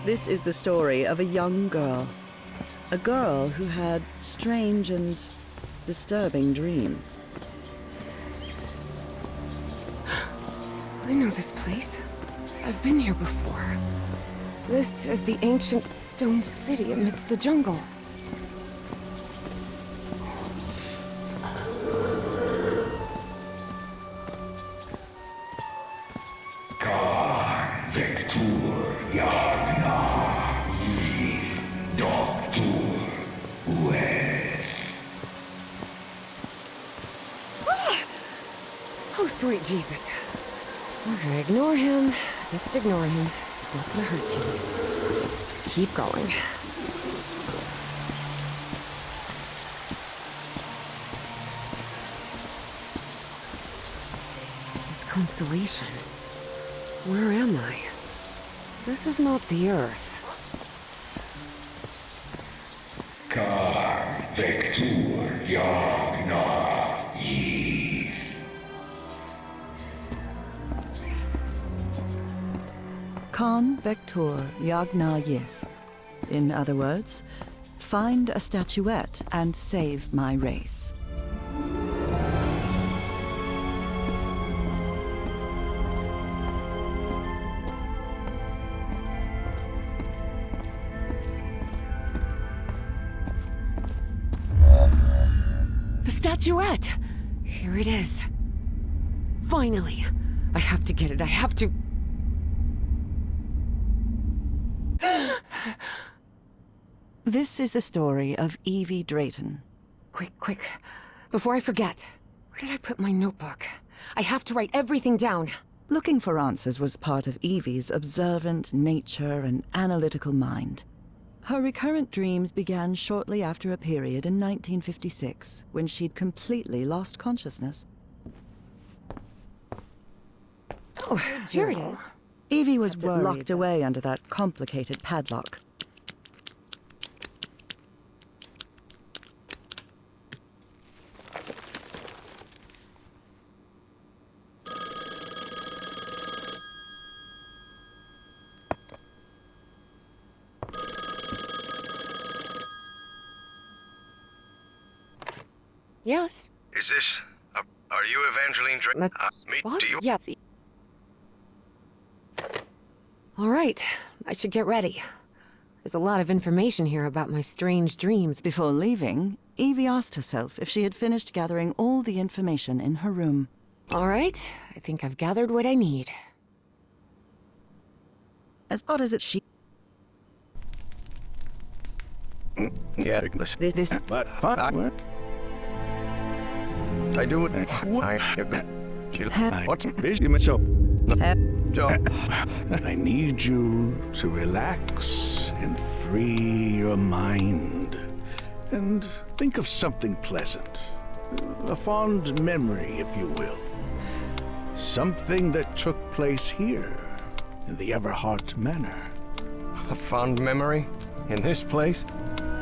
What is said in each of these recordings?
This is the story of a young girl. A girl who had strange and disturbing dreams. I know this place. I've been here before. This is the ancient stone city amidst the jungle. Oh, sweet Jesus. Okay, ignore him. Just ignore him. He's not gonna hurt you. Just keep going. This constellation. Where am I? This is not the Earth. Kar vectur yagna yiv. Kan vector yagna yith. In other words, find a statuette and save my race. The statuette! Here it is. Finally! I have to get it, I have to... This is the story of Evie Drayton. Quick. Before I forget. Where did I put my notebook? I have to write everything down. Looking for answers was part of Evie's observant nature and analytical mind. Her recurrent dreams began shortly after a period in 1956, when she'd completely lost consciousness. Oh, here it is. Evie was locked away under that complicated padlock. Yes. Is this... are you Evangeline Drayton? Me? What? Do you... Yes. All right. I should get ready. There's a lot of information here about my strange dreams. Before leaving, Evie asked herself if she had finished gathering all the information in her room. All right. I think I've gathered what I need. As odd as it Yeah, this But fine. I do it. What's vision? So So, I need you to relax and free your mind. And think of something pleasant. A fond memory, if you will. Something that took place here, in the Everhart Manor. a fond memory? In this place?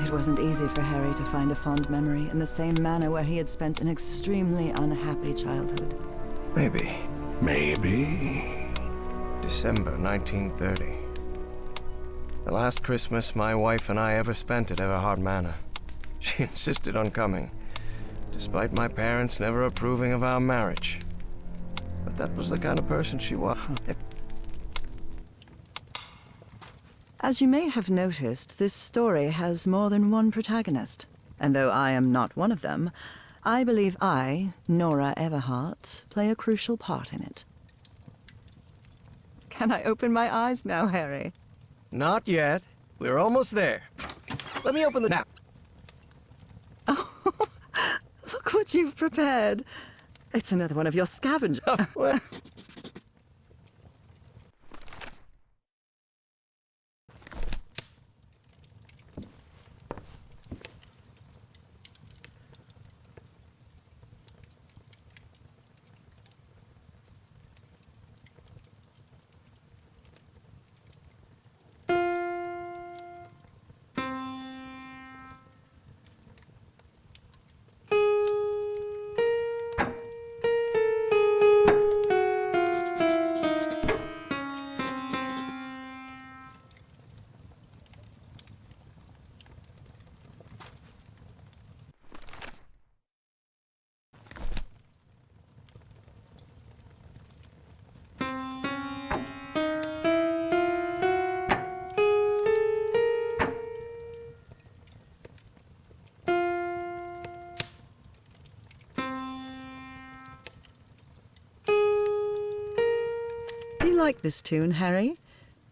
It wasn't easy for Harry to find a fond memory in the same manor where he had spent an extremely unhappy childhood. Maybe. Maybe. December 1930. The last Christmas my wife and I ever spent at Everhart Manor. She insisted on coming, despite my parents never approving of our marriage. But that was the kind of person she was. As you may have noticed, this story has more than one protagonist. And though I am not one of them, I believe I, Nora Everhart, play a crucial part in it. Can I open my eyes now, Harry? Not yet. We're almost there. Let me open the... Now. Oh, look what you've prepared. It's another one of your scavengers. Well, like this tune, Harry?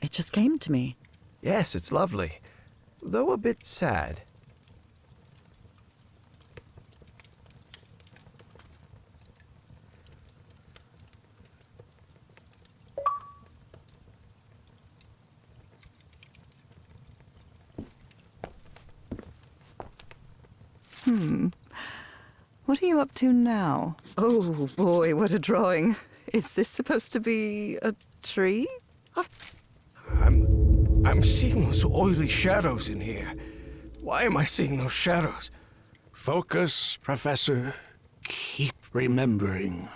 It just came to me. Yes, it's lovely, though a bit sad. What are you up to now? Oh boy, what a drawing. Is this supposed to be a tree? I'm seeing those oily shadows in here. Why am I seeing those shadows? Focus, Professor. Keep remembering.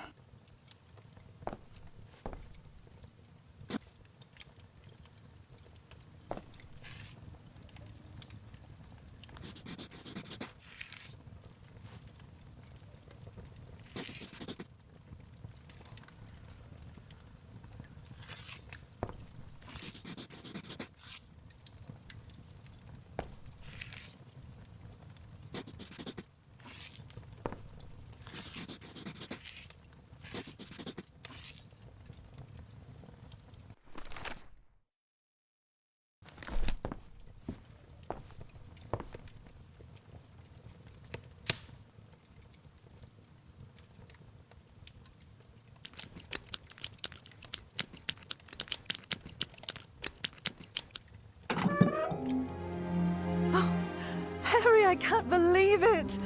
Harry, I can't believe it!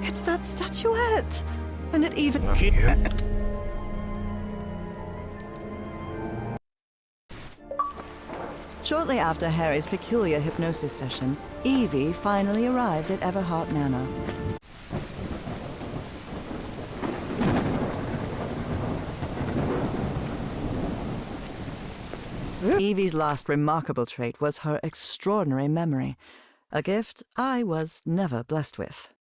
It's that statuette! And it even... Shortly after Harry's peculiar hypnosis session, Evie finally arrived at Everhart Manor. Evie's last remarkable trait was her extraordinary memory, a gift I was never blessed with.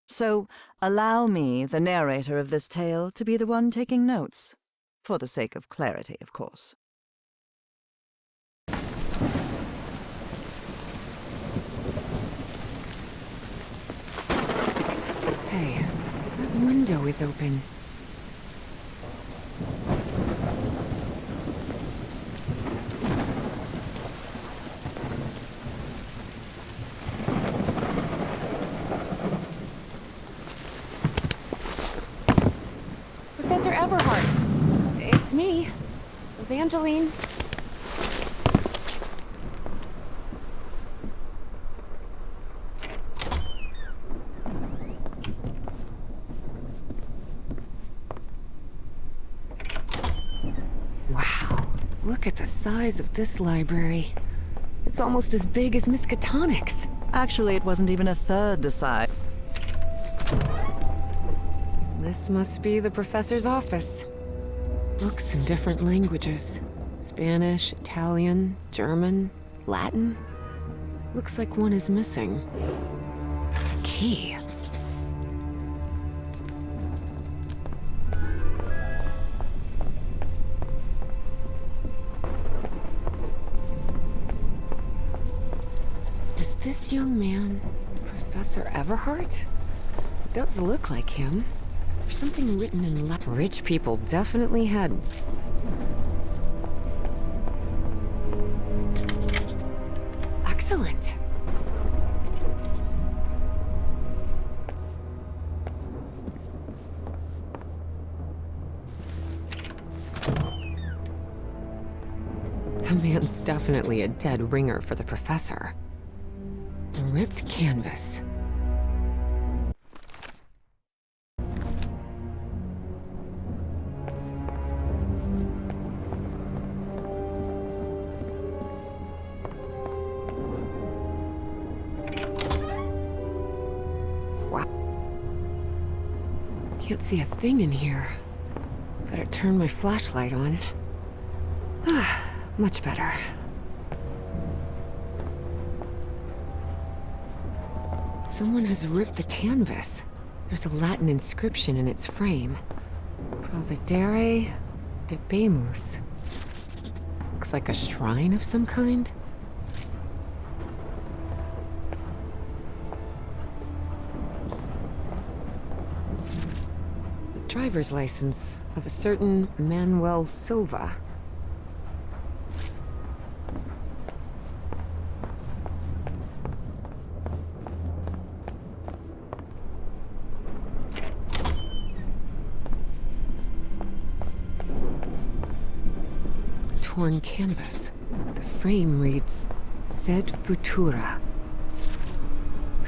So allow me, the narrator of this tale, to be the one taking notes. For the sake of clarity, of course. Hey, that window is open. Professor Everhart. It's me, Evangeline. Wow, look at the size of this library. It's almost as big as Miskatonic's. Actually, it wasn't even a third the size. This must be the professor's office. Books in different languages. Spanish, Italian, German, Latin. Looks like one is missing. A key. Is this young man Professor Everhart? It does look like him. There's something written in Latin. Rich people definitely had... Excellent. The man's definitely a dead ringer for the professor. A ripped canvas. Can't see a thing in here. Better turn my flashlight on. Much better. Someone has ripped the canvas. There's a Latin inscription in its frame. Providere debemus. Looks like a shrine of some kind. Driver's license of a certain Manuel Silva. torn canvas. The frame reads, Sed Futura.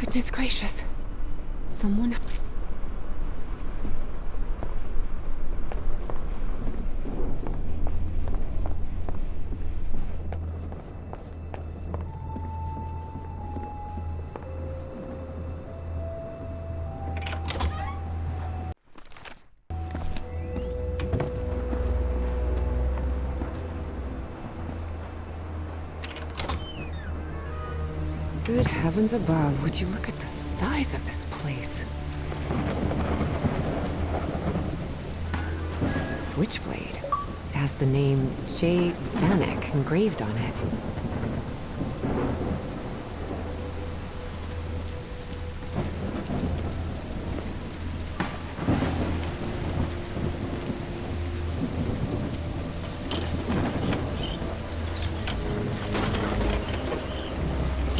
Goodness gracious. Someone... Good heavens above, would you look at the size of this place? Switchblade. It has the name J. Zanuck engraved on it.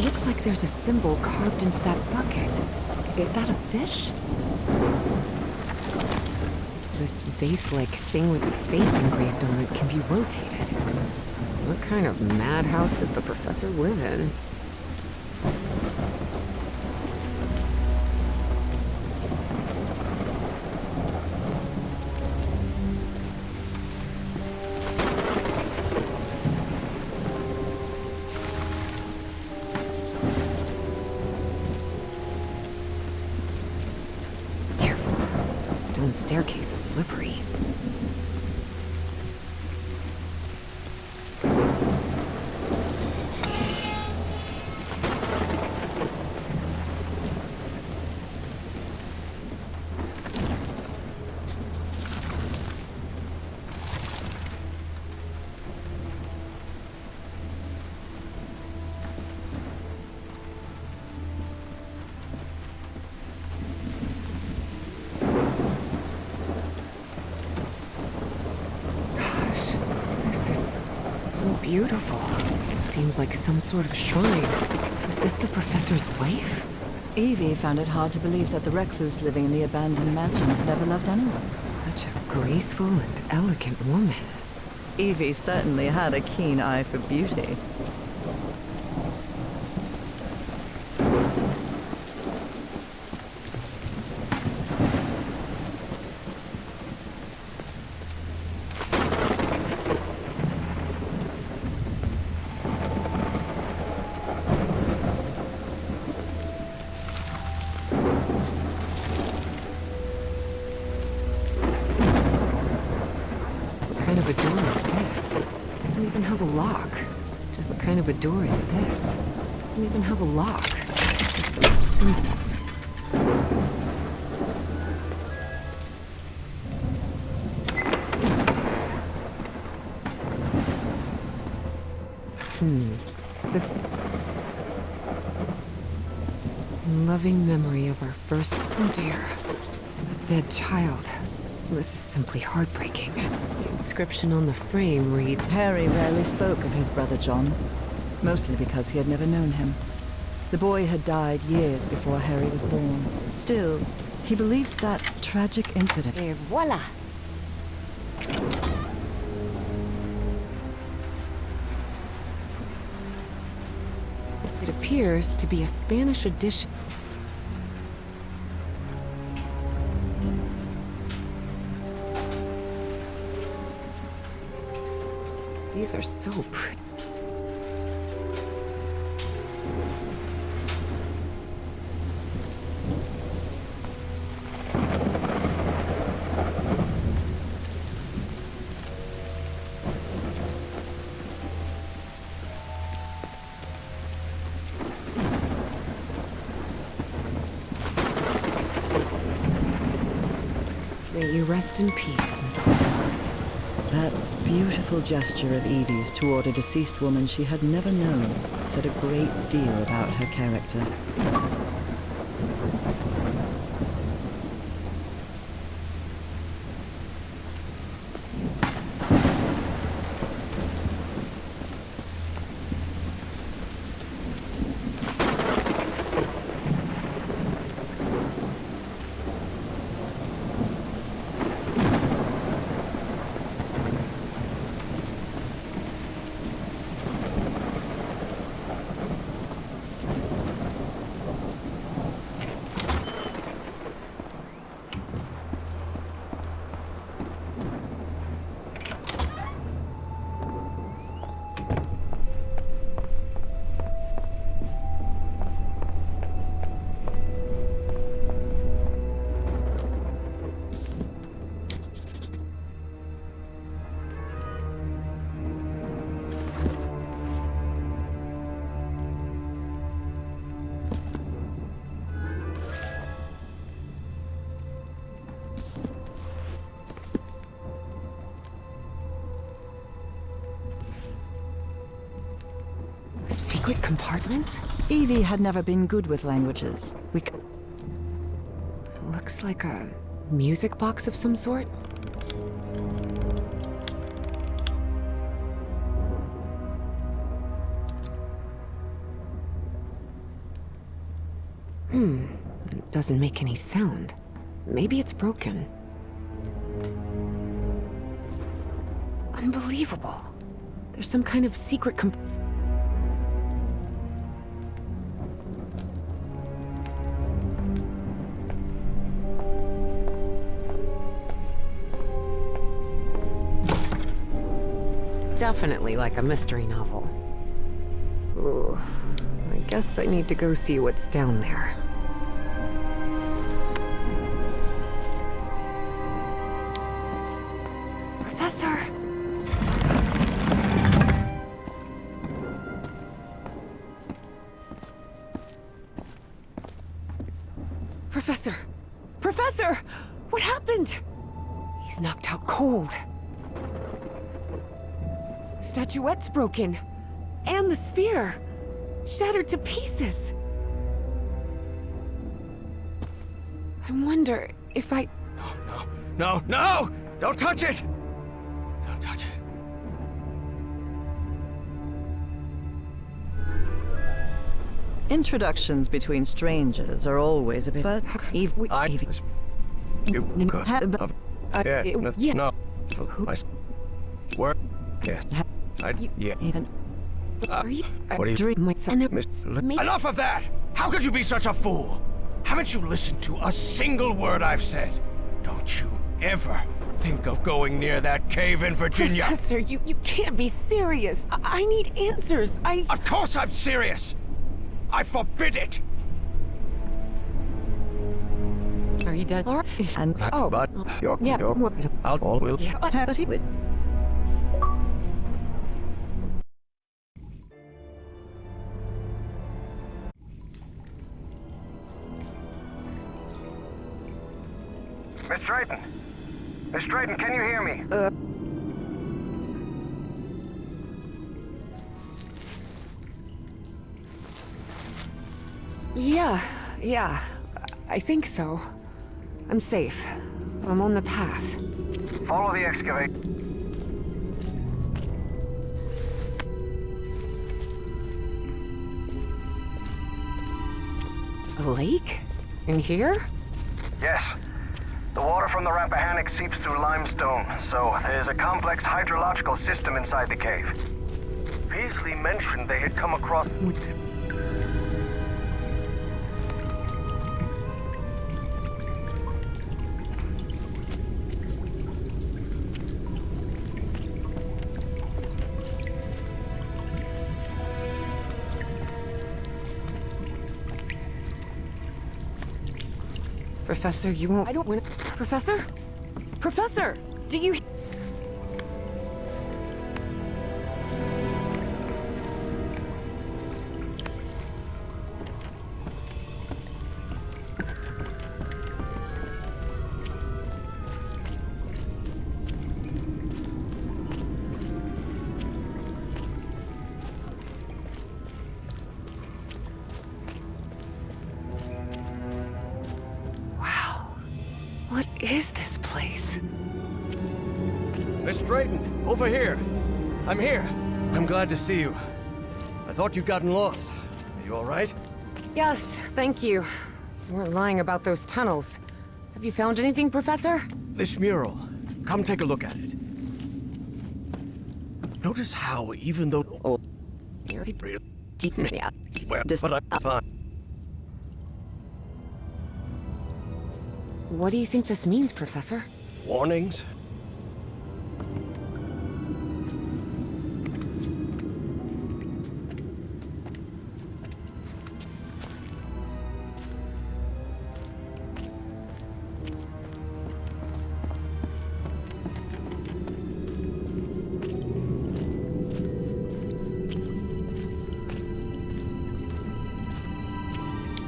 Looks like there's a symbol carved into that bucket. Is that a fish? This vase-like thing with a face engraved on it can be rotated. What kind of madhouse does the professor live in? Stone staircase is slippery. Beautiful. Seems like some sort of shrine. Is this the professor's wife? Evie found it hard to believe that the recluse living in the abandoned mansion had ever loved anyone. Such a graceful and elegant woman. Evie certainly had a keen eye for beauty. What kind of a door is this? Doesn't even have a lock. Just what kind of a door is this? Doesn't even have a lock. Just some symbols. This... In loving memory of our first... Oh dear. A dead child. This is simply heartbreaking. The inscription on the frame reads... Harry rarely spoke of his brother John, mostly because he had never known him. The boy had died years before Harry was born. Still, he believed that tragic incident... Et voilà! It appears to be a Spanish edition. These are so pretty. May you rest in peace, Mrs. Blunt. That beautiful gesture of Evie's toward a deceased woman she had never known said a great deal about her character. secret compartment? Evie had never been good with languages. Looks like a music box of some sort. It doesn't make any sound. Maybe it's broken. Unbelievable. There's some kind of secret Definitely like a mystery novel. Ooh, I guess I need to go see what's down there. Professor! Professor! Professor! What happened? He's knocked out cold. The statuette's broken. And the sphere. Shattered to pieces. I wonder if I... No! Don't touch it! Don't touch it. Introductions between strangers are always a bit... But Evie... No. I work. Yes. What do you... Enough of that! How could you be such a fool? Haven't you listened to a single word I've said? Don't you ever think of going near that cave in Virginia? Professor, you can't be serious. I need answers. Of course I'm serious! I forbid it! Are you dead? All right. And... But you're... I'll will... But he would... Miss Drayton! Miss Drayton, can you hear me? Yeah. I think so. I'm safe. I'm on the path. Follow the excavate. A lake? In here? Yes. The water from the Rappahannock seeps through limestone, so there's a complex hydrological system inside the cave. Beasley mentioned they had come across... Professor, you won't... I don't want to... Professor? Professor! Do you... What is this place? Miss Drayton, over here. I'm here. I'm glad to see you. I thought you'd gotten lost. Are you all right? Yes, thank you. You weren't lying about those tunnels. Have you found anything, Professor? This mural. Come take a look at it. Notice how, even though... Oh. Yeah. Well, but I'm fine. What do you think this means, Professor? Warnings?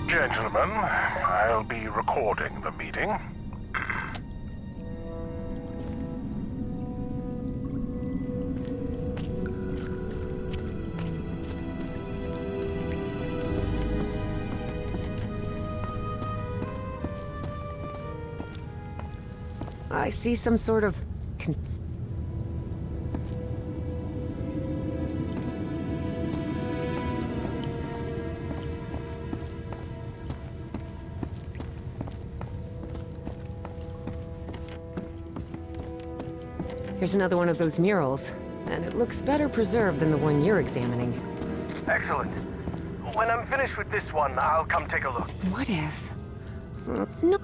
Gentlemen, I'll be recording the meeting. I see some sort of... Here's another one of those murals, and it looks better preserved than the one you're examining. Excellent. When I'm finished with this one, I'll come take a look. What if... No.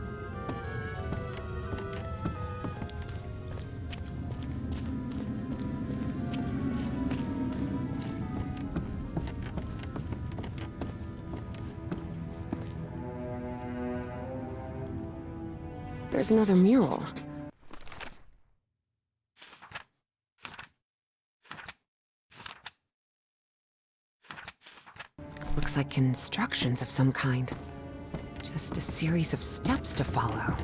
There's another mural. Looks like instructions of some kind. Just a series of steps to follow.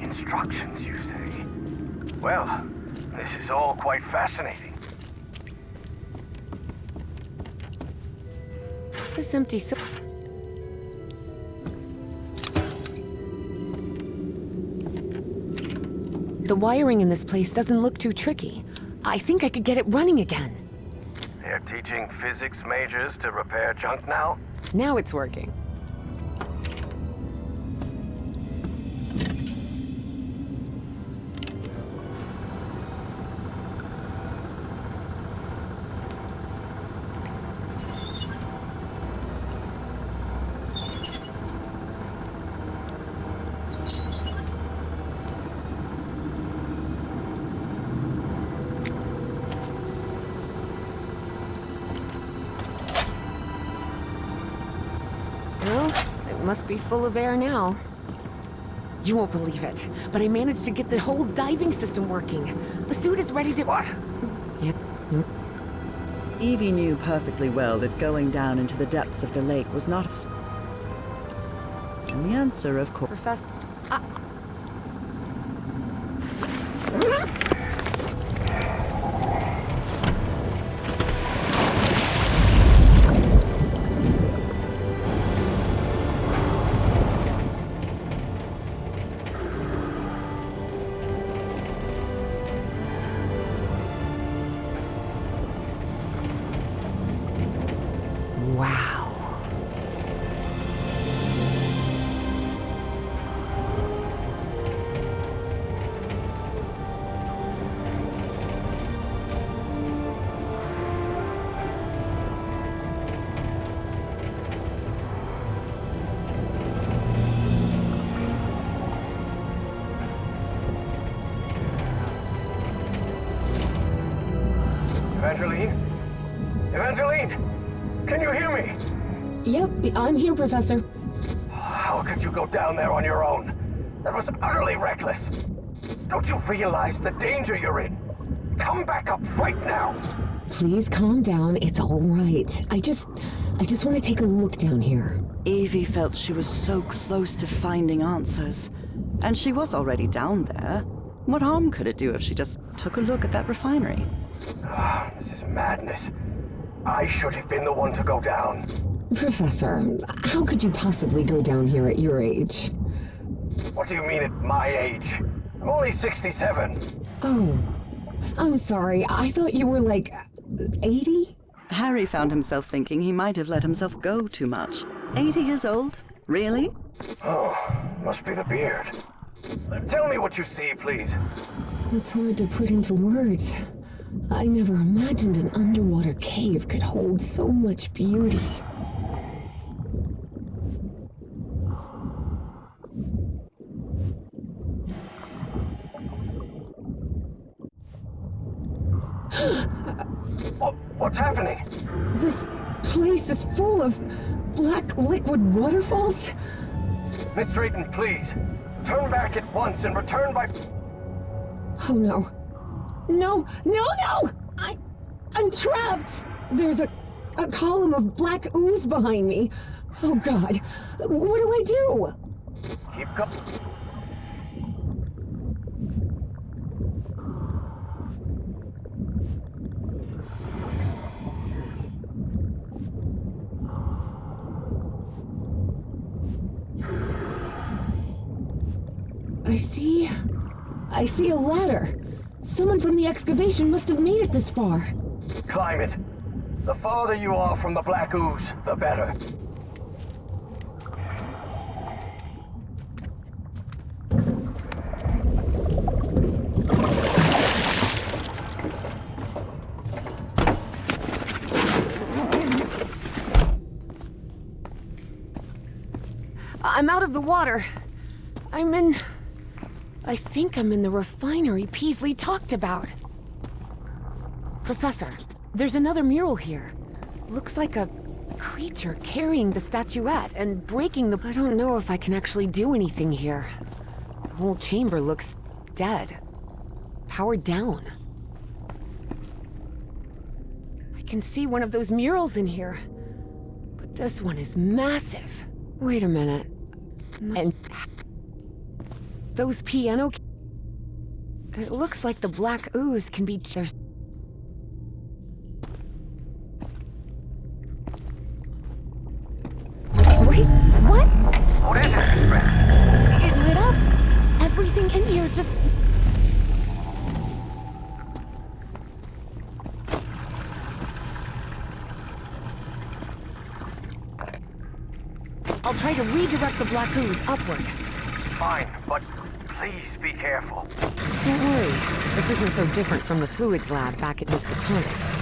Instructions, you say? Well, this is all quite fascinating. This empty The wiring in this place doesn't look too tricky. I think I could get it running again. They're teaching physics majors to repair junk now? Now it's working. Well, it must be full of air now. You won't believe it, but I managed to get the whole diving system working. The suit is ready to... What? Yep. Evie knew perfectly well that going down into the depths of the lake was not a... And the answer, of course... Professor... Wow. Evangeline? Can you hear me? Yep, I'm here, Professor. How could you go down there on your own? That was utterly reckless. Don't you realize the danger you're in? Come back up right now. Please calm down. It's all right. I just want to take a look down here. Evie felt she was so close to finding answers. And she was already down there. What harm could it do if she just took a look at that refinery? This is madness. I should have been the one to go down. Professor, how could you possibly go down here at your age? What do you mean at my age? I'm only 67. Oh, I'm sorry. I thought you were like 80? Harry found himself thinking he might have let himself go too much. 80 years old? Really? Oh, must be the beard. Tell me what you see, please. It's hard to put into words. I never imagined an underwater cave could hold so much beauty. What's happening? This place is full of black liquid waterfalls? Miss Drayton, please. Turn back at once and return by... Oh no. No! I'm trapped! There's a column of black ooze behind me. Oh God. What do I do? Keep going. I see I see a ladder. Someone from the excavation must have made it this far. Climb it. The farther you are from the black ooze, the better. I'm out of the water. I think I'm in the refinery Peasley talked about. Professor, there's another mural here. Looks like a creature carrying the statuette and breaking the... I don't know if I can actually do anything here. The whole chamber looks dead. Powered down. I can see one of those murals in here. But this one is massive. Wait a minute. And those piano... It looks like the black ooze can be... There's... Wait, what? What is it, Miss Brent? It lit up. Everything in here just... I'll try to redirect the black ooze upward. Fine, but please be careful. Don't worry. This isn't so different from the fluids lab back at Miskatonic.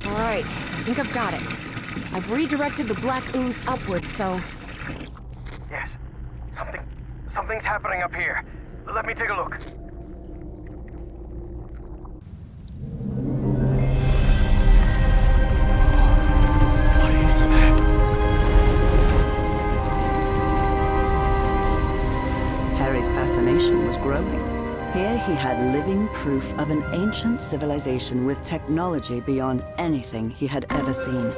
Alright, I think I've got it. I've redirected the black ooze upwards, so... Yes. Something's happening up here. Let me take a look. What is that? Harry's fascination was growing. Here he had living proof of an ancient civilization with technology beyond anything he had ever seen.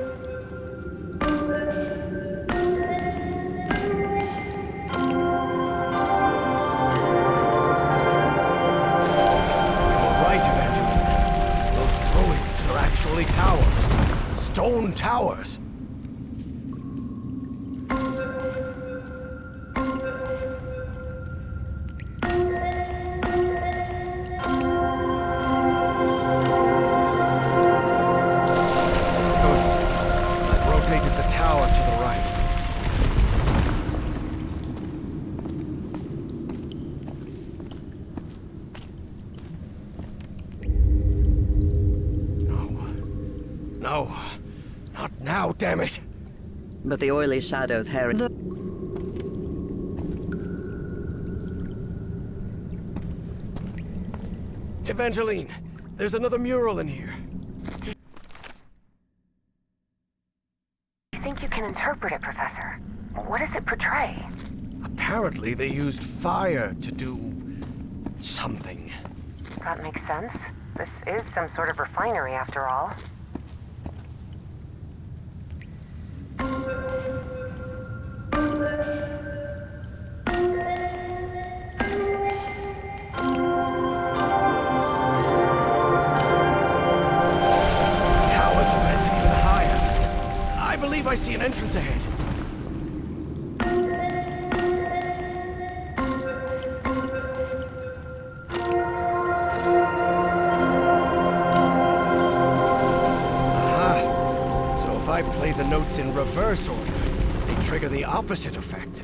Actually towers. Stone towers. No. Not now, damn it. But the oily shadows Harry... Evangeline, there's another mural in here. Do you think you can interpret it, Professor? What does it portray? Apparently they used fire to do... something. That makes sense. This is some sort of refinery, after all. I see an entrance ahead. Aha! So if I play the notes in reverse order, they trigger the opposite effect.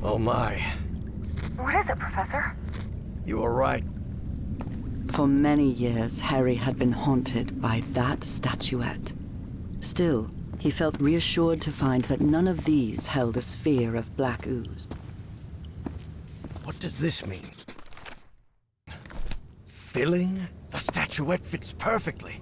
Oh my. What is it, Professor? You were right. For many years, Harry had been haunted by that statuette. Still, he felt reassured to find that none of these held a sphere of black ooze. What does this mean? Filling? The statuette fits perfectly.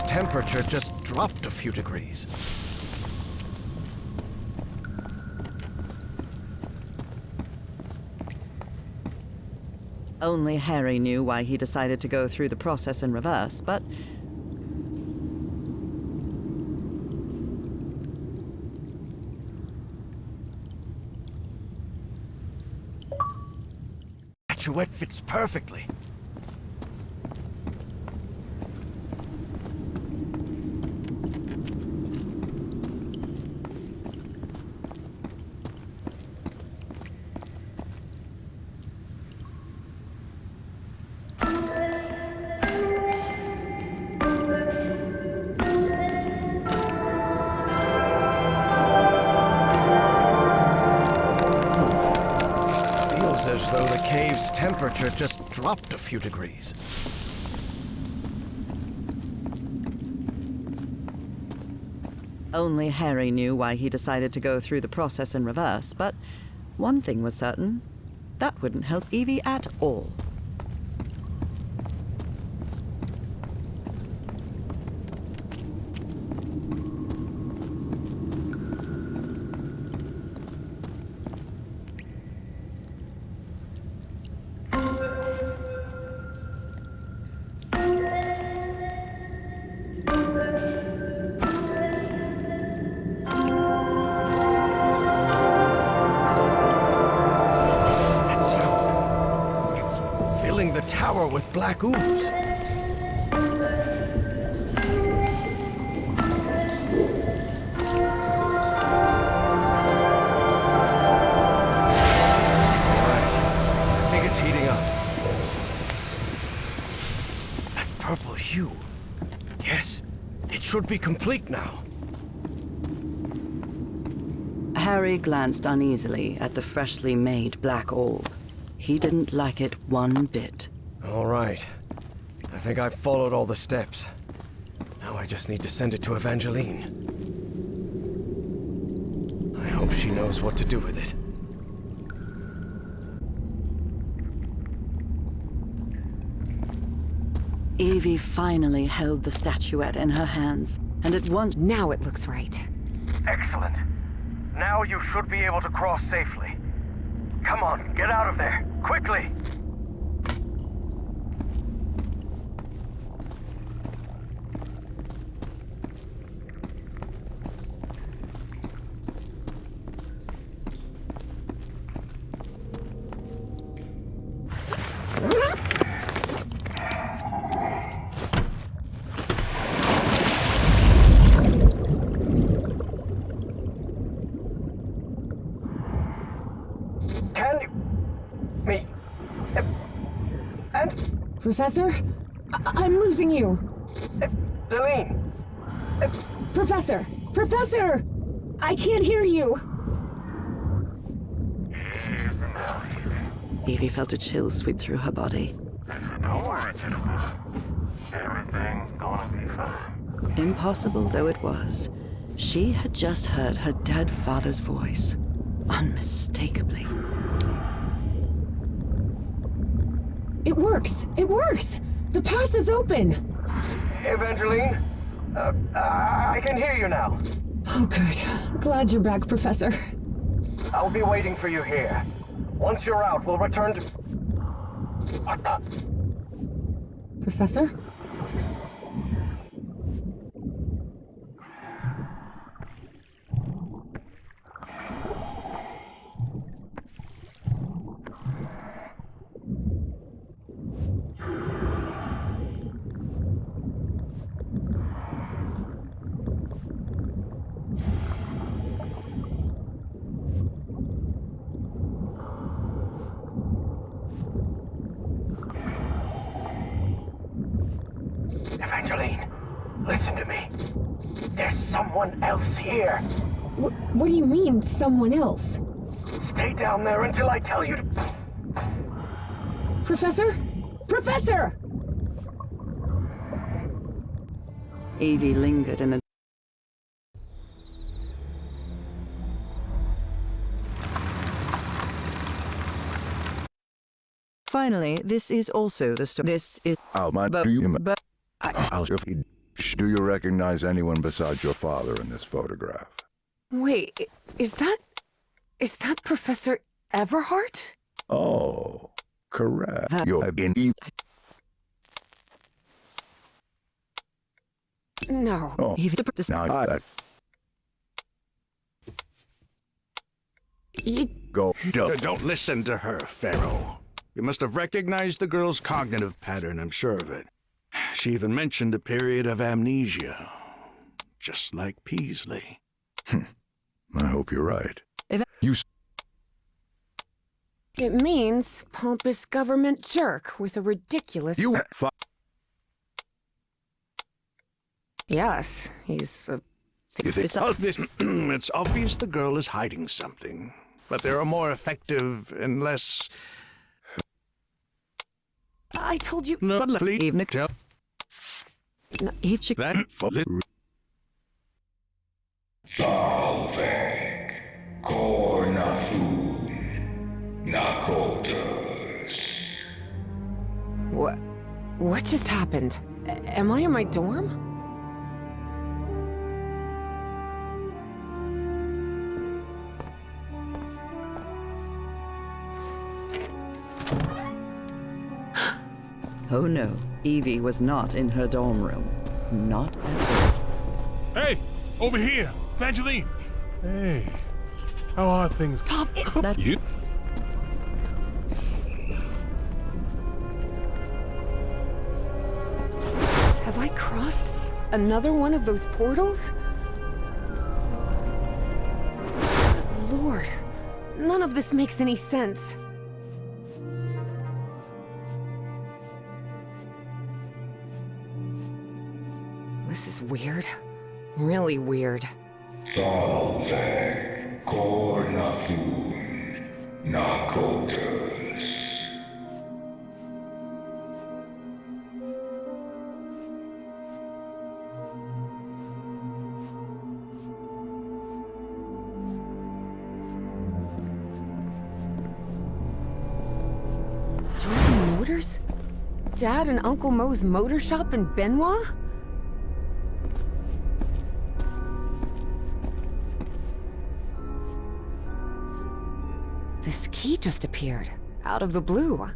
Temperature just dropped a few degrees. Only Harry knew why he decided to go through the process in reverse, but... Statuette fits perfectly. Temperature just dropped a few degrees. Only Harry knew why he decided to go through the process in reverse, but one thing was certain. That wouldn't help Evie at all. With black ooze. I think it's heating up. That purple hue. Yes, it should be complete now. Harry glanced uneasily at the freshly made black orb. He didn't like it one bit. All right. I think I've followed all the steps. Now I just need to send it to Evangeline. I hope she knows what to do with it. Evie finally held the statuette in her hands, and at once... Now it looks right. Excellent. Now you should be able to cross safely. Come on, get out of there, quickly! Can you... me... and... Professor? I'm losing you. Delene! Professor! Professor! I can't hear you! Evie felt a chill sweep through her body. Don't worry, gentlemen. Everything's gonna be fine. Impossible though it was, she had just heard her dead father's voice, unmistakably. It works! It works! The path is open! Evangeline? I can hear you now. Oh, good. Glad you're back, Professor. I'll be waiting for you here. Once you're out, we'll return to... What the... Professor? Evangeline, listen to me. There's someone else here. What do you mean, someone else? Stay down there until I tell you to... Professor? Professor! Evie lingered in the... Finally, this is also the story. This is... Do you recognize anyone besides your father in this photograph? Wait, is that Professor Everhart? Oh, correct. That- You have been No. Oh, Evie... now You... go. Don't listen to her, Pharaoh. You must have recognized the girl's cognitive pattern, I'm sure of it. She even mentioned a period of amnesia. Just like Peasley. I hope you're right. If- You It means pompous government jerk with a ridiculous... you Yes, he's a... You think It's obvious the girl is hiding something. But there are more effective and less... I told you... No, please Evening. tell Eve chick... that... Salve, Cornathun, Nakotas. What just happened? Am I in my dorm? Oh no, Evie was not in her dorm room. Not at all. Hey, over here, Evangeline. Hey, how are things? Pop, That... You? have I crossed another one of those portals? Lord, none of this makes any sense. This is weird. Really weird. Salve, Cornathun, Nakotas. Drunken Motors? Dad and Uncle Mo's motor shop in Benoit? This key just appeared, out of the blue.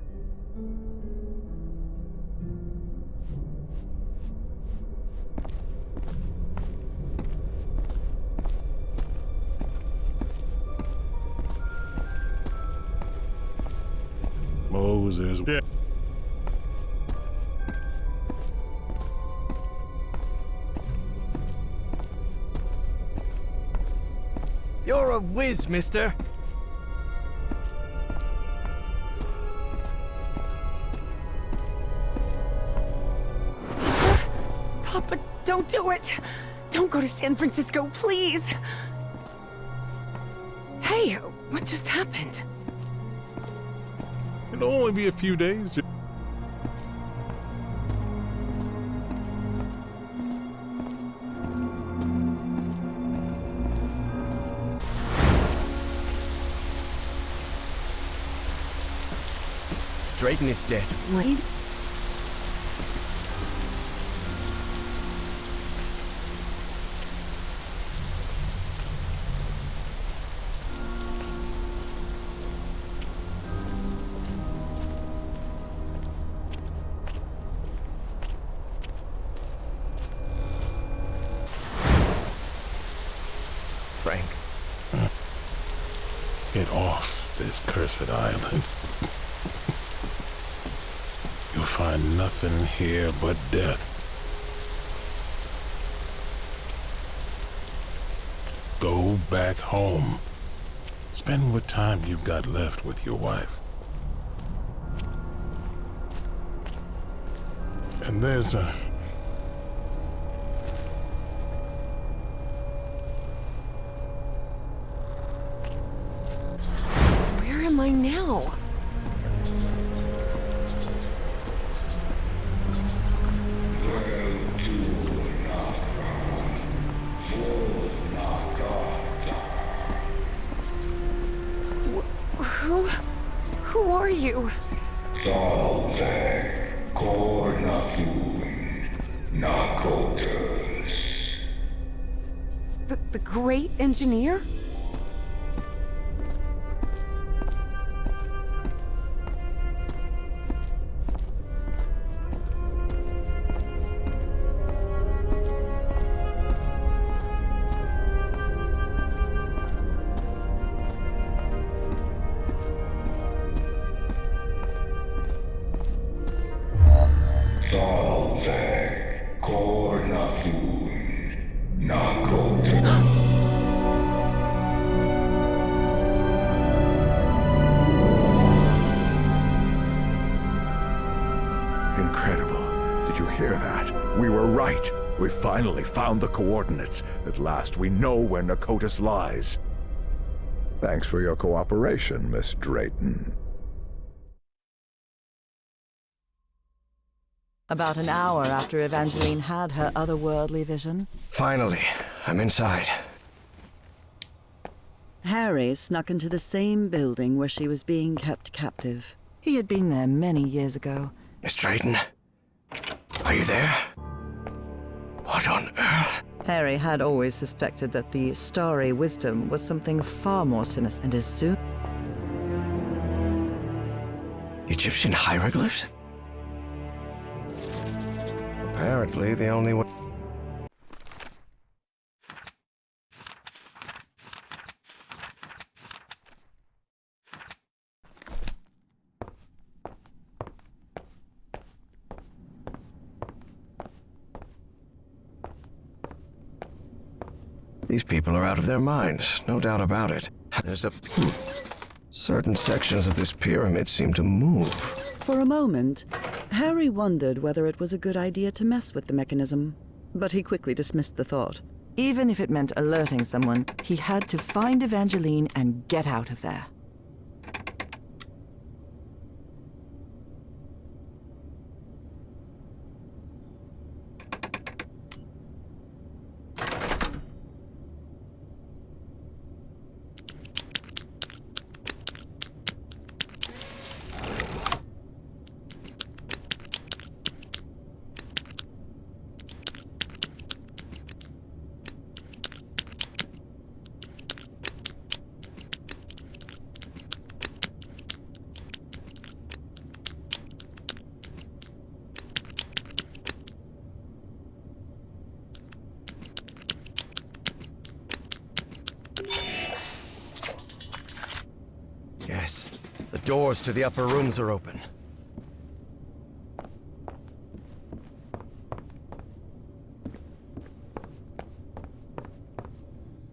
Moses. Yeah. You're a whiz, mister. Oh, but don't do it! Don't go to San Francisco, please! Hey, what just happened? It'll only be a few days. Drayton is dead. Wait. Frank. Get off this cursed island. You'll find nothing here but death. Go back home. Spend what time you've got left with your wife. And there's a... Where am I now? Who are you? Salve, cornathun, nakotas. The great engineer? Salve, cornathun, nakotas. Incredible. Did you hear that? We were right. We finally found the coordinates. At last we know where Nakotas lies. Thanks for your cooperation, Miss Drayton. About an hour after Evangeline had her otherworldly vision, Finally, I'm inside. Harry snuck into the same building where she was being kept captive. He had been there many years ago. Miss Drayton? Are you there? What on earth? Harry had always suspected that the starry wisdom was something far more sinister, and as soon... Egyptian hieroglyphs? Apparently, the only way... These people are out of their minds, no doubt about it. There's a... Certain sections of this pyramid seem to move. For a moment, Harry wondered whether it was a good idea to mess with the mechanism, but he quickly dismissed the thought. Even if it meant alerting someone, he had to find Evangeline and get out of there. Yes, the doors to the upper rooms are open.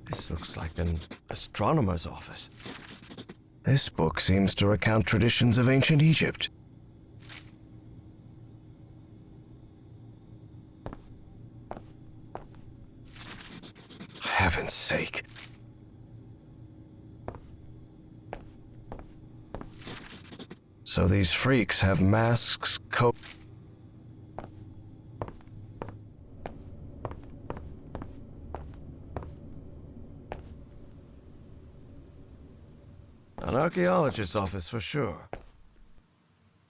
This looks like an astronomer's office. This book seems to recount traditions of ancient Egypt. heaven's sake. So these freaks have masks, An archaeologist's office for sure.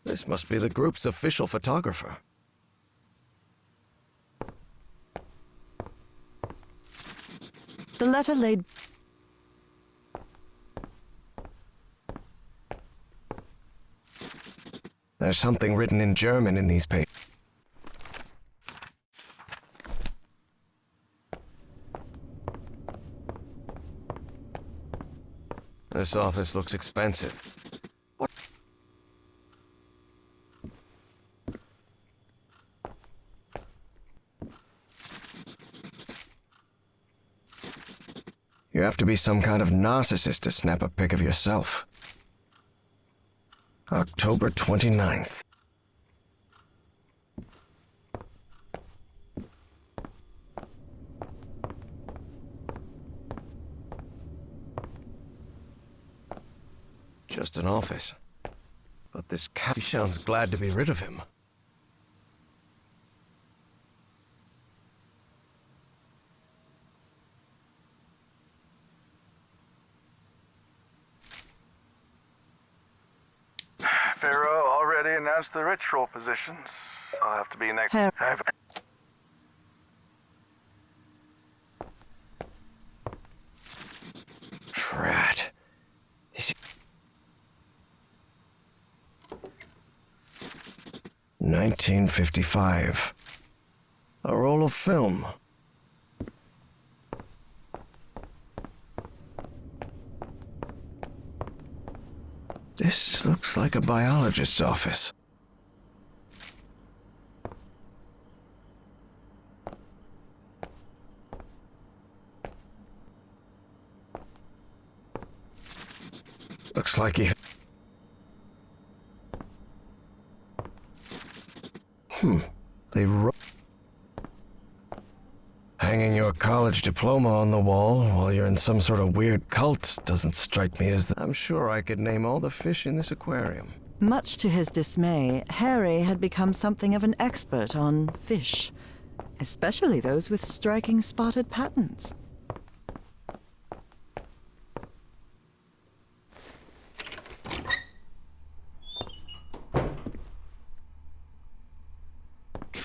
This must be the group's official photographer. The letter laid... There's something written in German in these pages. This office looks expensive. What? You have to be some kind of narcissist to snap a pic of yourself. October 29th. Just an office. But this cat sounds glad to be rid of him. Pharaoh already announced the ritual positions. I'll have to be next. Drat. 1955. A roll of film. This looks like a biologist's office. Looks like he... They wrote... Hanging your college diploma on the wall while you're in some sort of weird cult doesn't strike me as... I'm sure I could name all the fish in this aquarium. Much to his dismay, Harry had become something of an expert on fish, especially those with striking spotted patterns.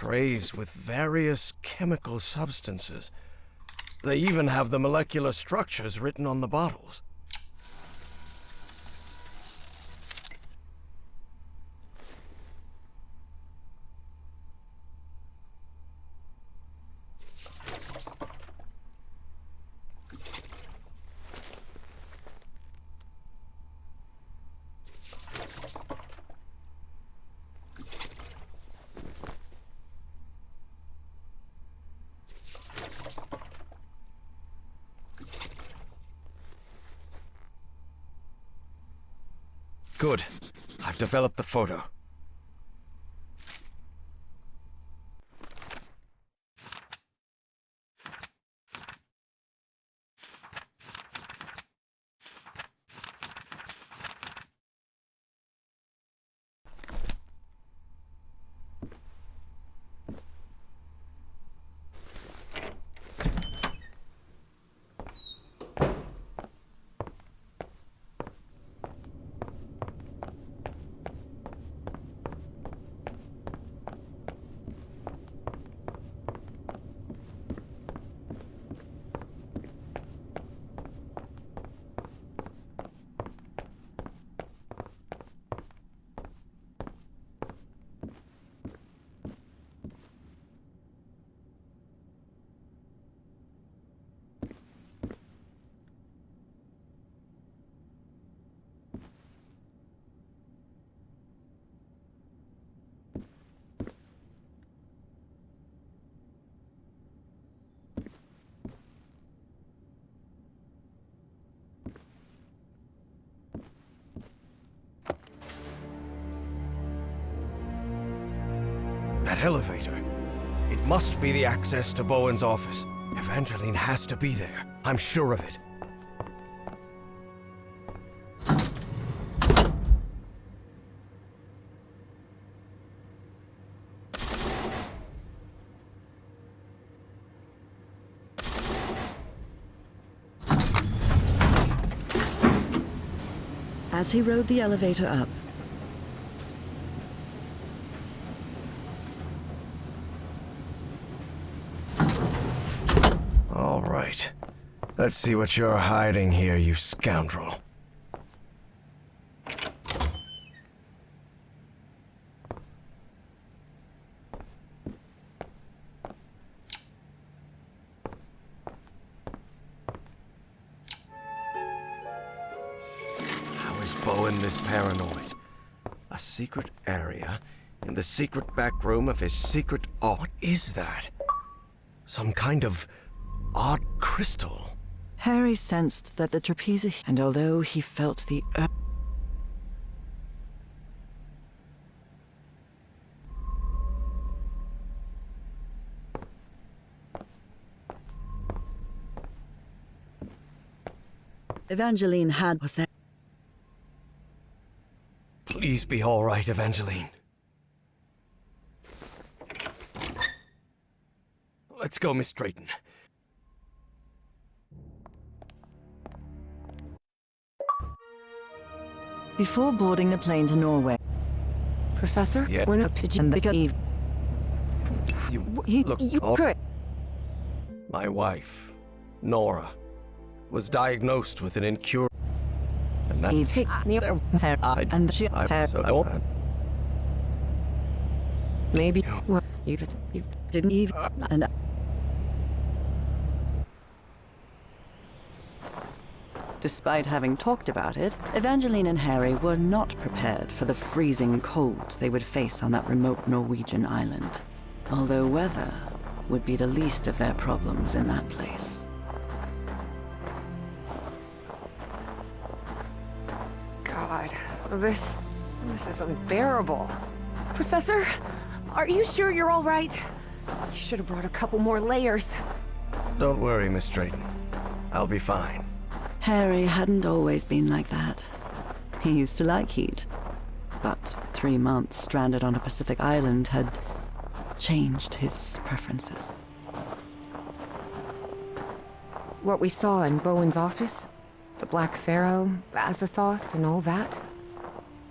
Trays with various chemical substances. They even have the molecular structures written on the bottles. Good. I've developed the photo. That elevator. It must be the access to Bowen's office. Evangeline has to be there. I'm sure of it. As he rode the elevator up, All right. Let's see what you're hiding here, you scoundrel. How is Bowen this paranoid? A secret area in the secret back room of his secret art. What is that? Some kind of odd crystal. Harry sensed that the trapezoid, and although he felt the Evangeline was there. Please be all right, Evangeline. Let's go, Miss Drayton. Before boarding the plane to Norway, Professor? Yeah. When up did you and the You look. you all- could. My wife, Nora, was diagnosed with an incurable. And that. Eve Take the other and she So I won't. maybe well you didn't even and despite having talked about it, Evangeline and Harry were not prepared for the freezing cold they would face on that remote Norwegian island. Although weather would be the least of their problems in that place. God, this is unbearable. Professor, are you sure you're all right? You should have brought a couple more layers. Don't worry, Miss Drayton. I'll be fine. Harry hadn't always been like that. He used to like heat. But 3 months stranded on a Pacific island had changed his preferences. What we saw in Bowen's office? The Black Pharaoh, Azathoth, and all that?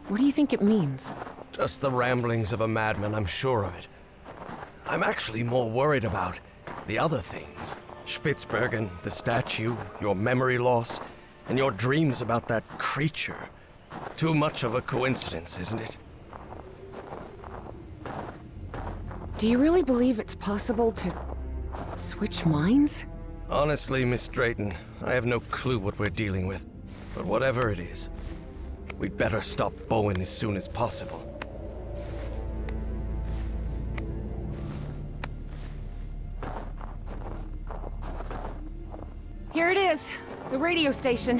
What do you think it means? Just the ramblings of a madman, I'm sure of it. I'm actually more worried about the other things. Spitsbergen, the statue, your memory loss, and your dreams about that creature. Too much of a coincidence, isn't it? Do you really believe it's possible to switch minds? Honestly, Miss Drayton, I have no clue what we're dealing with. But whatever it is, we'd better stop Bowen as soon as possible. Here it is, the radio station.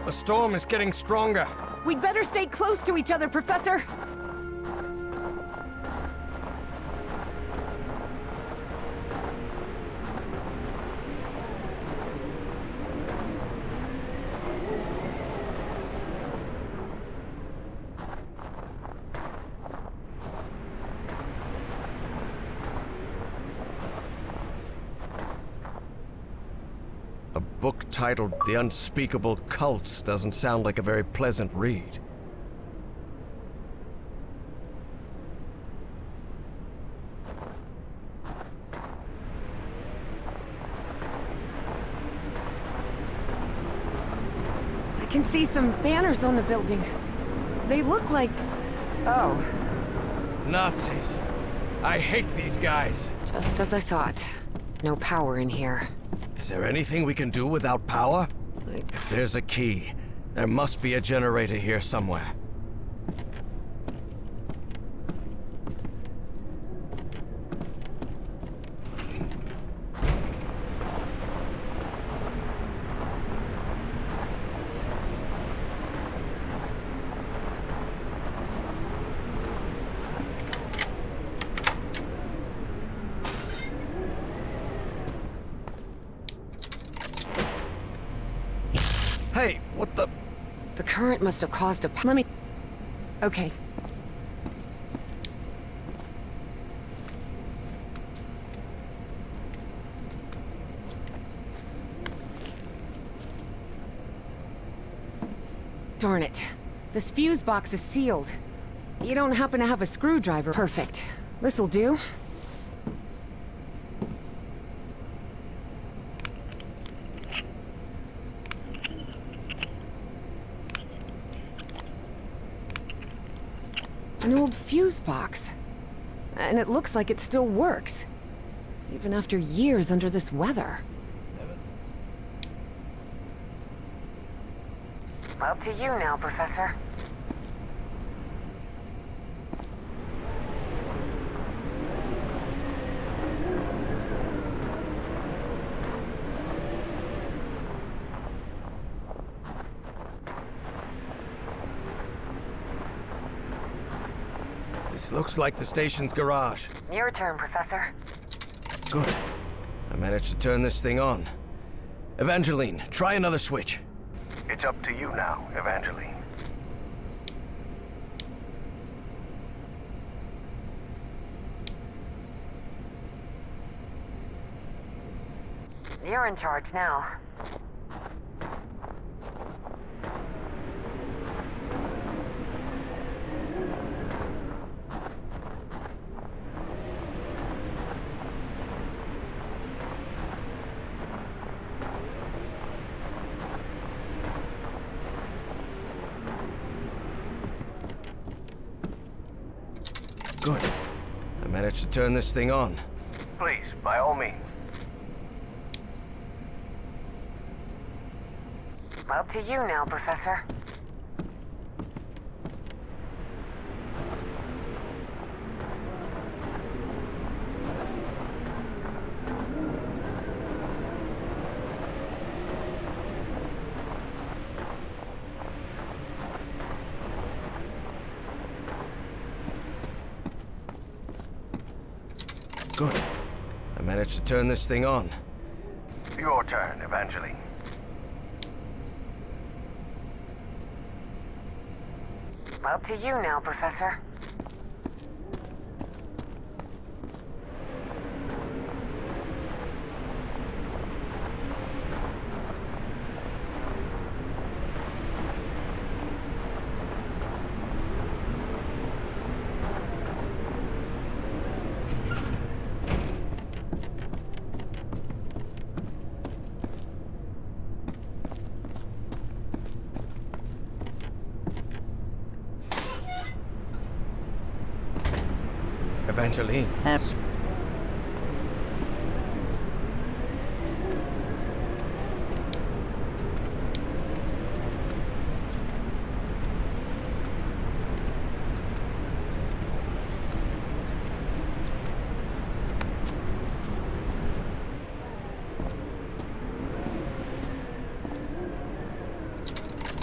The storm is getting stronger. We'd better stay close to each other, Professor. A book titled The Unspeakable Cult doesn't sound like a very pleasant read. I can see some banners on the building. They look like... oh, Nazis. I hate these guys. just as I thought. No power in here. Is there anything we can do without power? If there's a key, there must be a generator here somewhere. Hey, what the? The current must have caused a... Let me... Okay. Darn it. This fuse box is sealed. You don't happen to have a screwdriver? Perfect. This'll do. An old fuse box. And it looks like it still works. Even after years under this weather. Up to you now, Professor. This looks like the station's garage. Your turn, Professor. Good. I managed to turn this thing on. Evangeline, try another switch. It's up to you now, Evangeline. You're in charge now. Good. I managed to turn this thing on. Please, by all means. Up to you now, Professor. Good. I managed to turn this thing on. Your turn, Evangeline. Up to you now, Professor. Evangeline.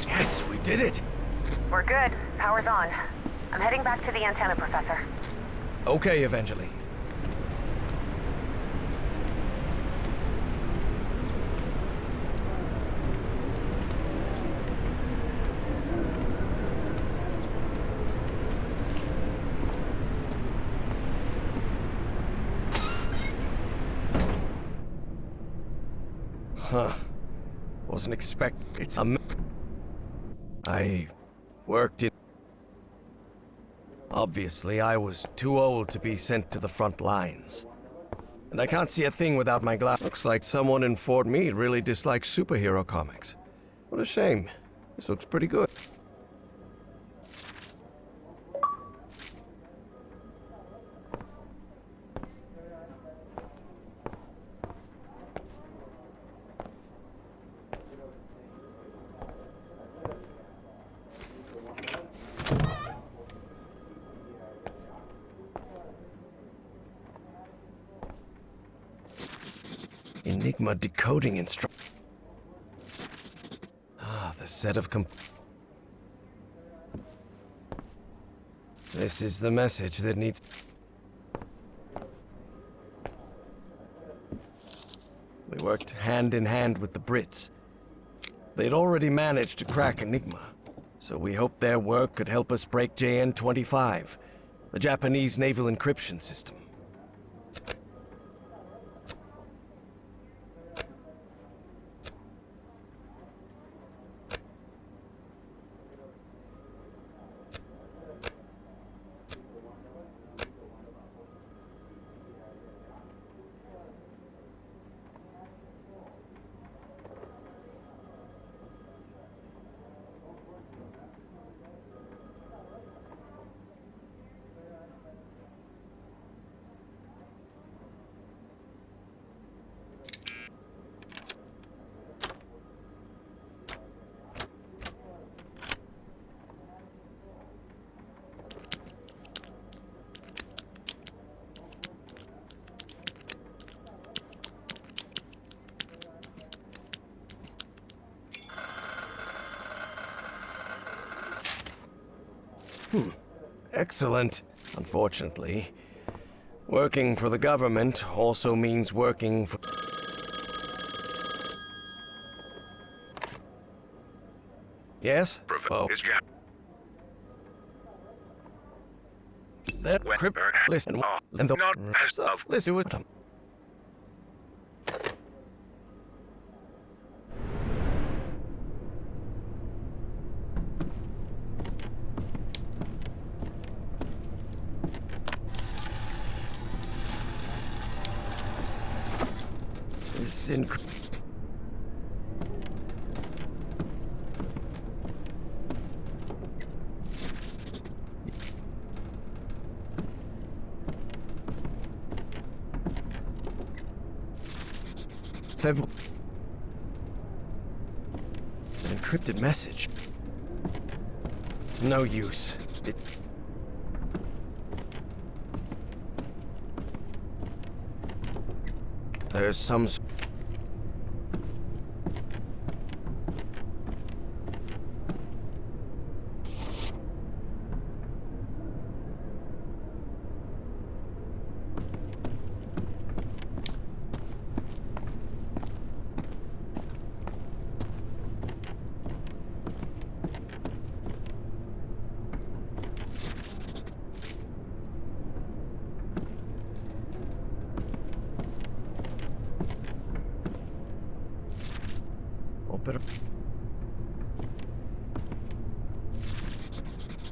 Yes, we did it. We're good. Power's on. I'm heading back to the antenna, Professor. Okay, Evangeline. Huh. Wasn't expect. It's a. I worked in. Obviously, I was too old to be sent to the front lines. And I can't see a thing without my glass. Looks like someone in Fort Meade really dislikes superhero comics. What a shame. This looks pretty good. Enigma decoding instruction. Ah, the set of This is the message that needs... We worked hand in hand with the Brits. They'd already managed to crack Enigma, so we hoped their work could help us break JN-25, the Japanese naval encryption system. Excellent. Unfortunately, working for the government also means working for... Yes? Oh. That crypt... Listen, and the... Listen to it. An encrypted message. No use. There's some...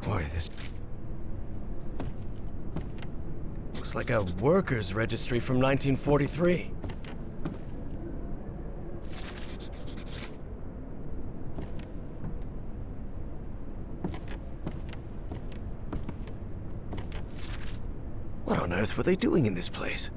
Boy, this looks like a workers' registry from 1943. What on earth were they doing in this place?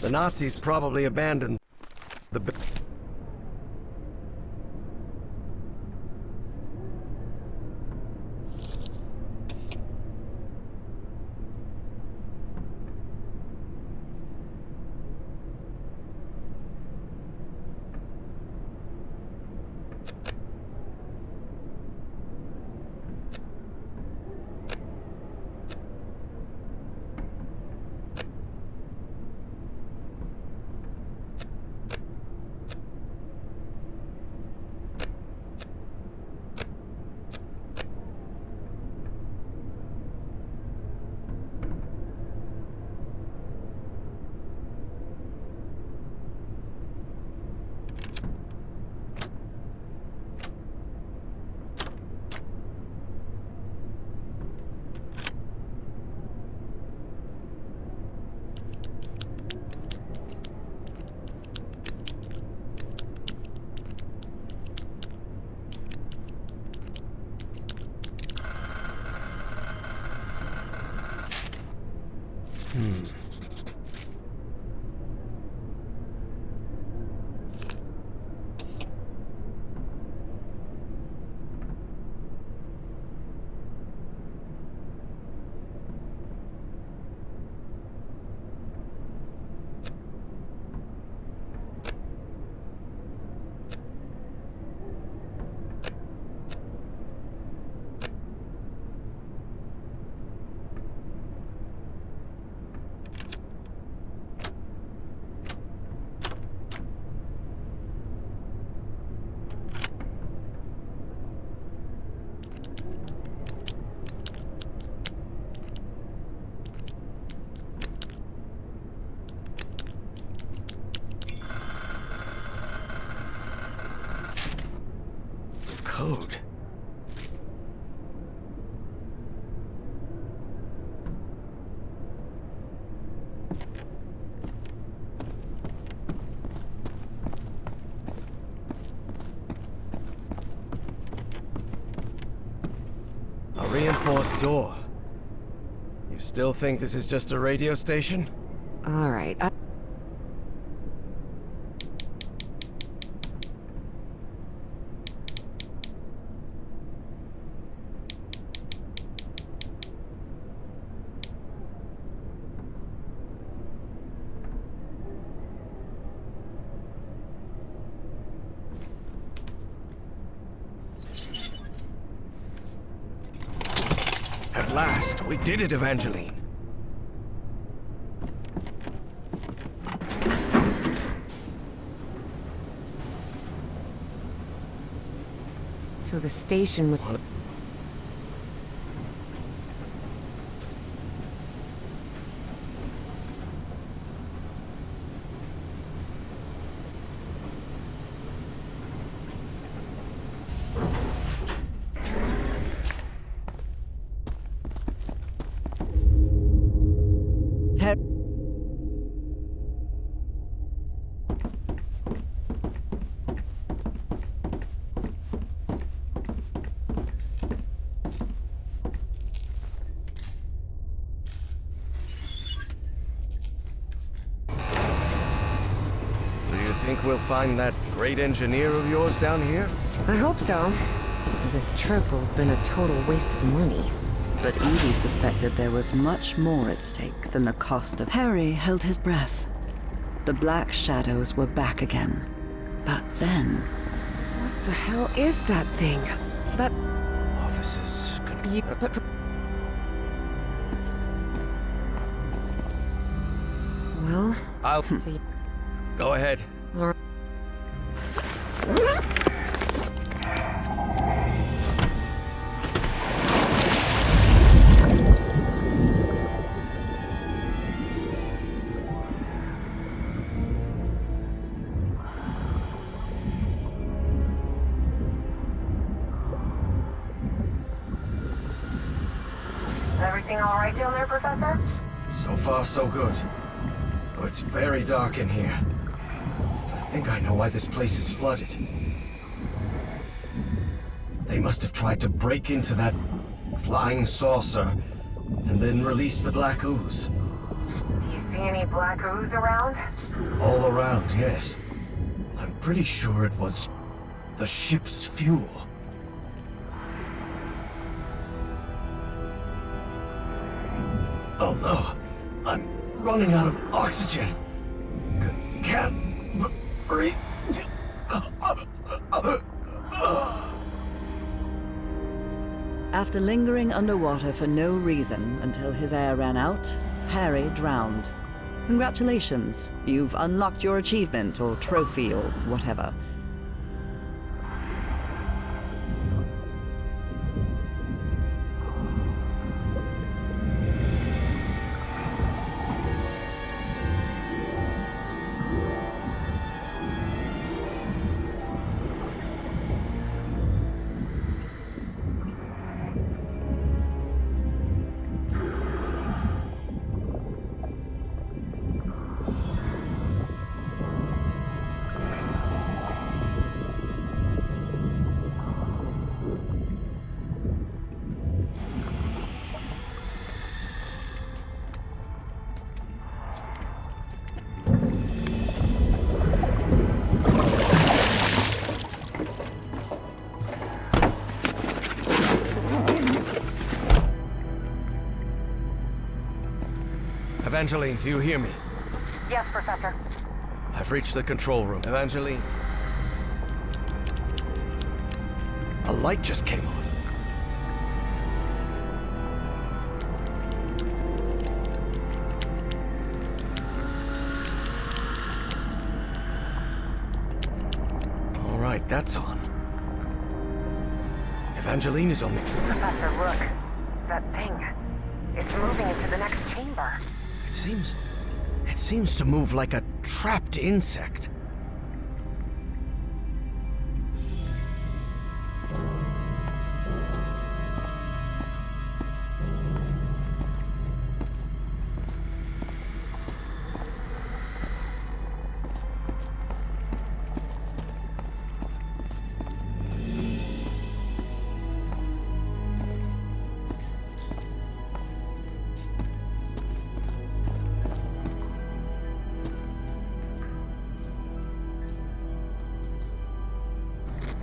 The Nazis probably abandoned The code. A reinforced door. You still think this is just a radio station? All right. At last, we did it, Evangeline. So the station was... Think we'll find that great engineer of yours down here? I hope so. This trip will have been a total waste of money. But Evie suspected there was much more at stake than the cost of... Harry held his breath. The black shadows were back again. But then... What the hell is that thing? That... Offices... But... Well... I'll... So Go ahead. all right. Everything all right down there, Professor? So far, so good. Though it's very dark in here. I think I know why this place is flooded. They must have tried to break into that flying saucer and then release the black ooze. Do you see any black ooze around? All around, yes. I'm pretty sure it was the ship's fuel. Oh no, I'm running out of oxygen. Can't breathe. After lingering underwater for no reason until his air ran out, Harry drowned. Congratulations, you've unlocked your achievement or trophy or whatever. Evangeline, do you hear me? Yes, Professor. I've reached the control room. Evangeline. A light just came on. All right, that's on. Evangeline is on the... Professor, look. That thing. It's moving into the next chamber. It seems to move like a trapped insect.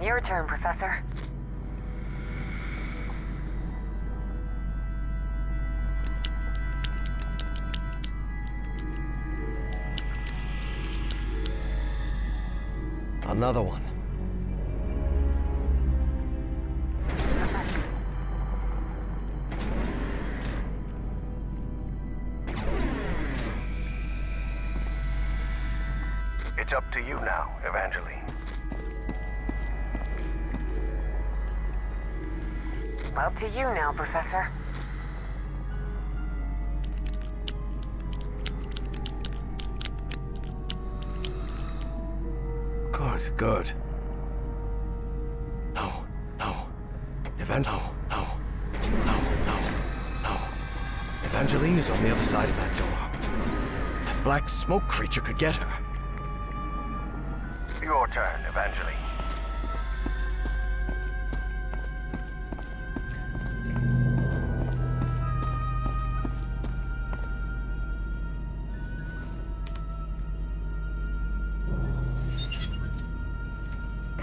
Your turn, Professor. Another one. It's up to you now, Evangeline. Up to you now, Professor. Good. No. No. Evangeline is on the other side of that door. That black smoke creature could get her. Your turn, Evangeline.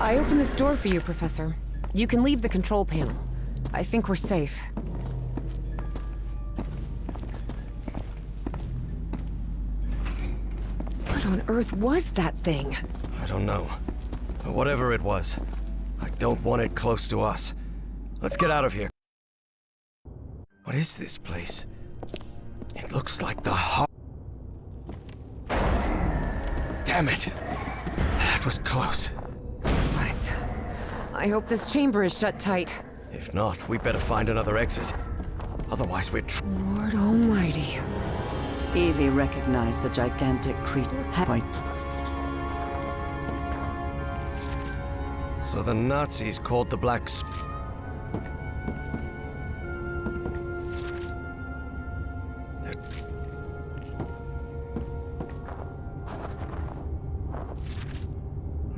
I opened this door for you, Professor. You can leave the control panel. I think we're safe. What on earth was that thing? I don't know. But whatever it was, I don't want it close to us. Let's get out of here. What is this place? It looks like the heart. Damn it! That was close. I hope this chamber is shut tight. If not, we better find another exit. Otherwise, we're Lord Almighty. Evie recognized the gigantic creature. So the Nazis called the Black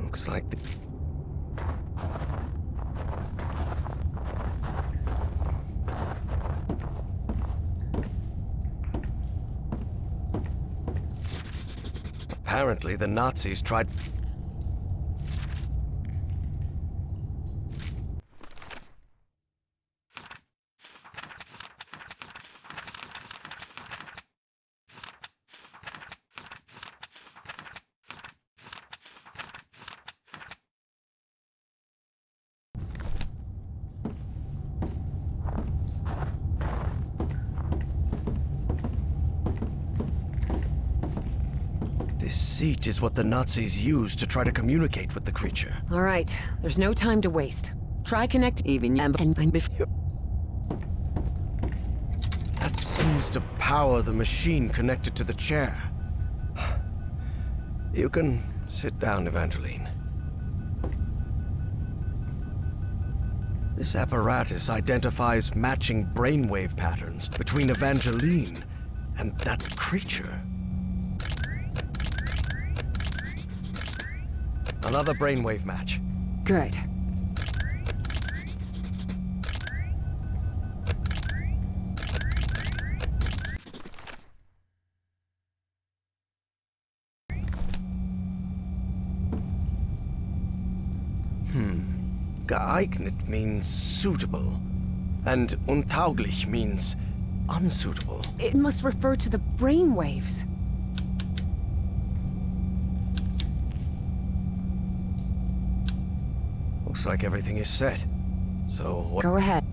Looks like the... Apparently, the Nazis tried... This seat is what the Nazis used to try to communicate with the creature. All right, there's no time to waste. Try connect even and before. That seems to power the machine connected to the chair. You can sit down, Evangeline. This apparatus identifies matching brainwave patterns between Evangeline and that creature. Another brainwave match. Good. Geeignet means suitable, and untauglich means unsuitable. It must refer to the brainwaves. Looks like everything is set. So what? Go ahead.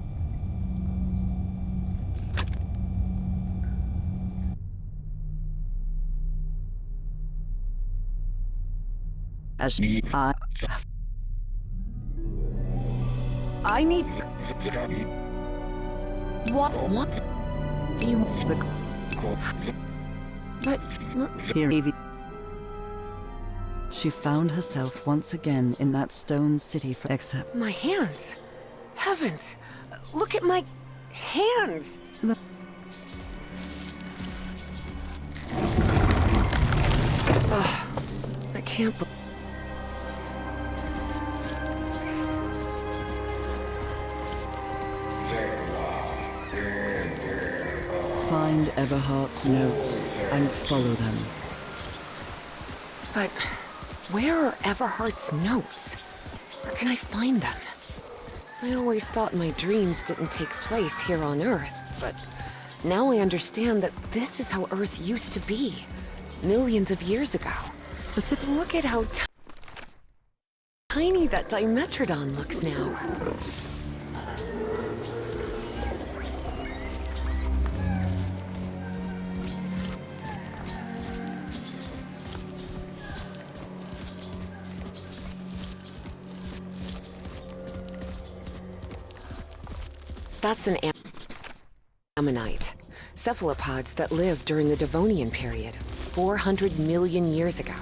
As I need. What? Do you... But... Here, Evie. She found herself once again in that stone city for except... My hands! Heavens! Look at my... hands! Look. I can't believe... Find Everhart's notes and follow them. But where are Everhart's notes? Where can I find them? I always thought my dreams didn't take place here on Earth, but now I understand that this is how Earth used to be, millions of years ago. Specifically, look at how tiny that Dimetrodon looks now. That's an ammonite. Cephalopods that lived during the Devonian period, 400 million years ago.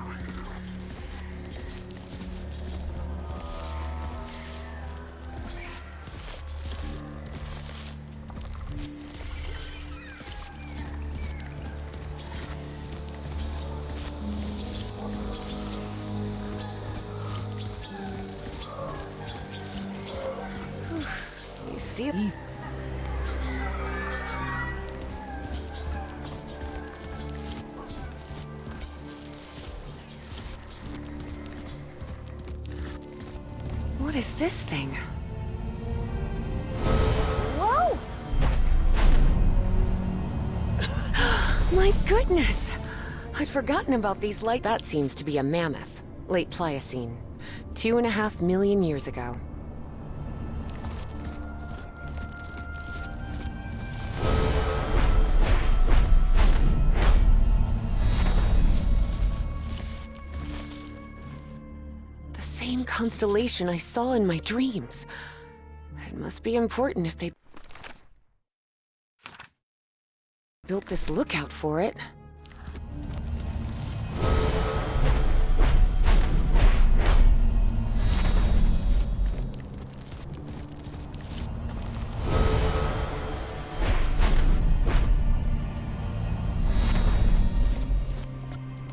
You see it? What is this thing? Whoa! My goodness! I'd forgotten about these lights. That seems to be a mammoth. Late Pliocene. 2.5 million years ago. Constellation I saw in my dreams. It must be important if they built this lookout for it.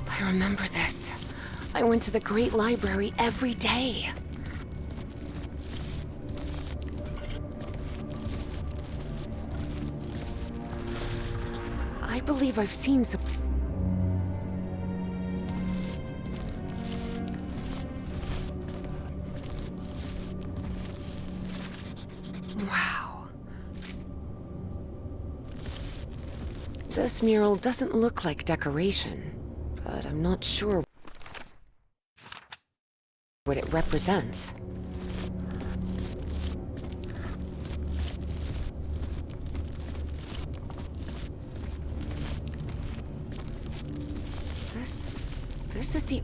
I remember this. I went to the Great Library every day. I believe I've seen some... Wow. This mural doesn't look like decoration, but I'm not sure what it represents. This is the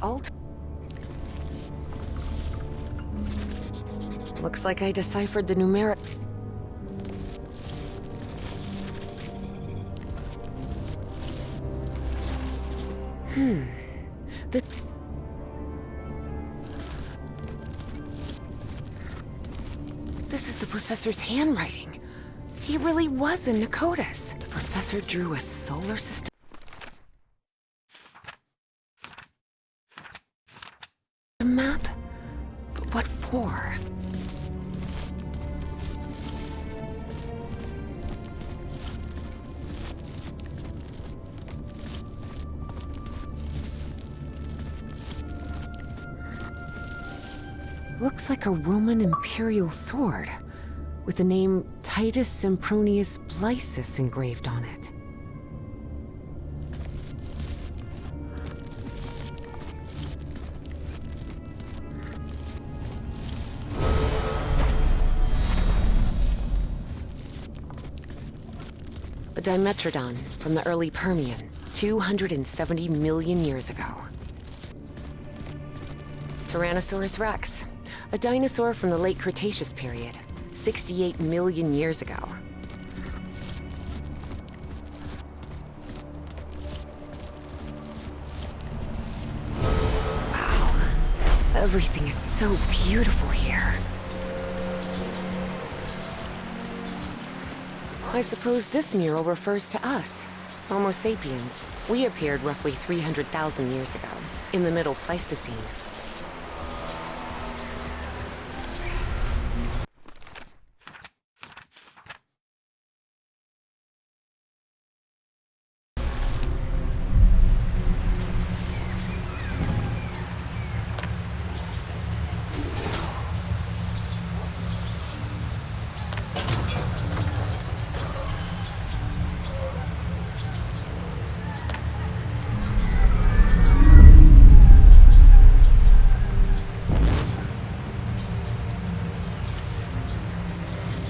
Looks like I deciphered the numeric. This is the professor's handwriting. He really was in Nakotas. The professor drew a solar system map? But what for? Looks like a Roman imperial sword, with the name Titus Sempronius Blysis engraved on it. A Dimetrodon from the early Permian, 270 million years ago. Tyrannosaurus rex, a dinosaur from the late Cretaceous period, 68 million years ago. Wow, everything is so beautiful here. I suppose this mural refers to us, Homo sapiens. We appeared roughly 300,000 years ago, in the Middle Pleistocene.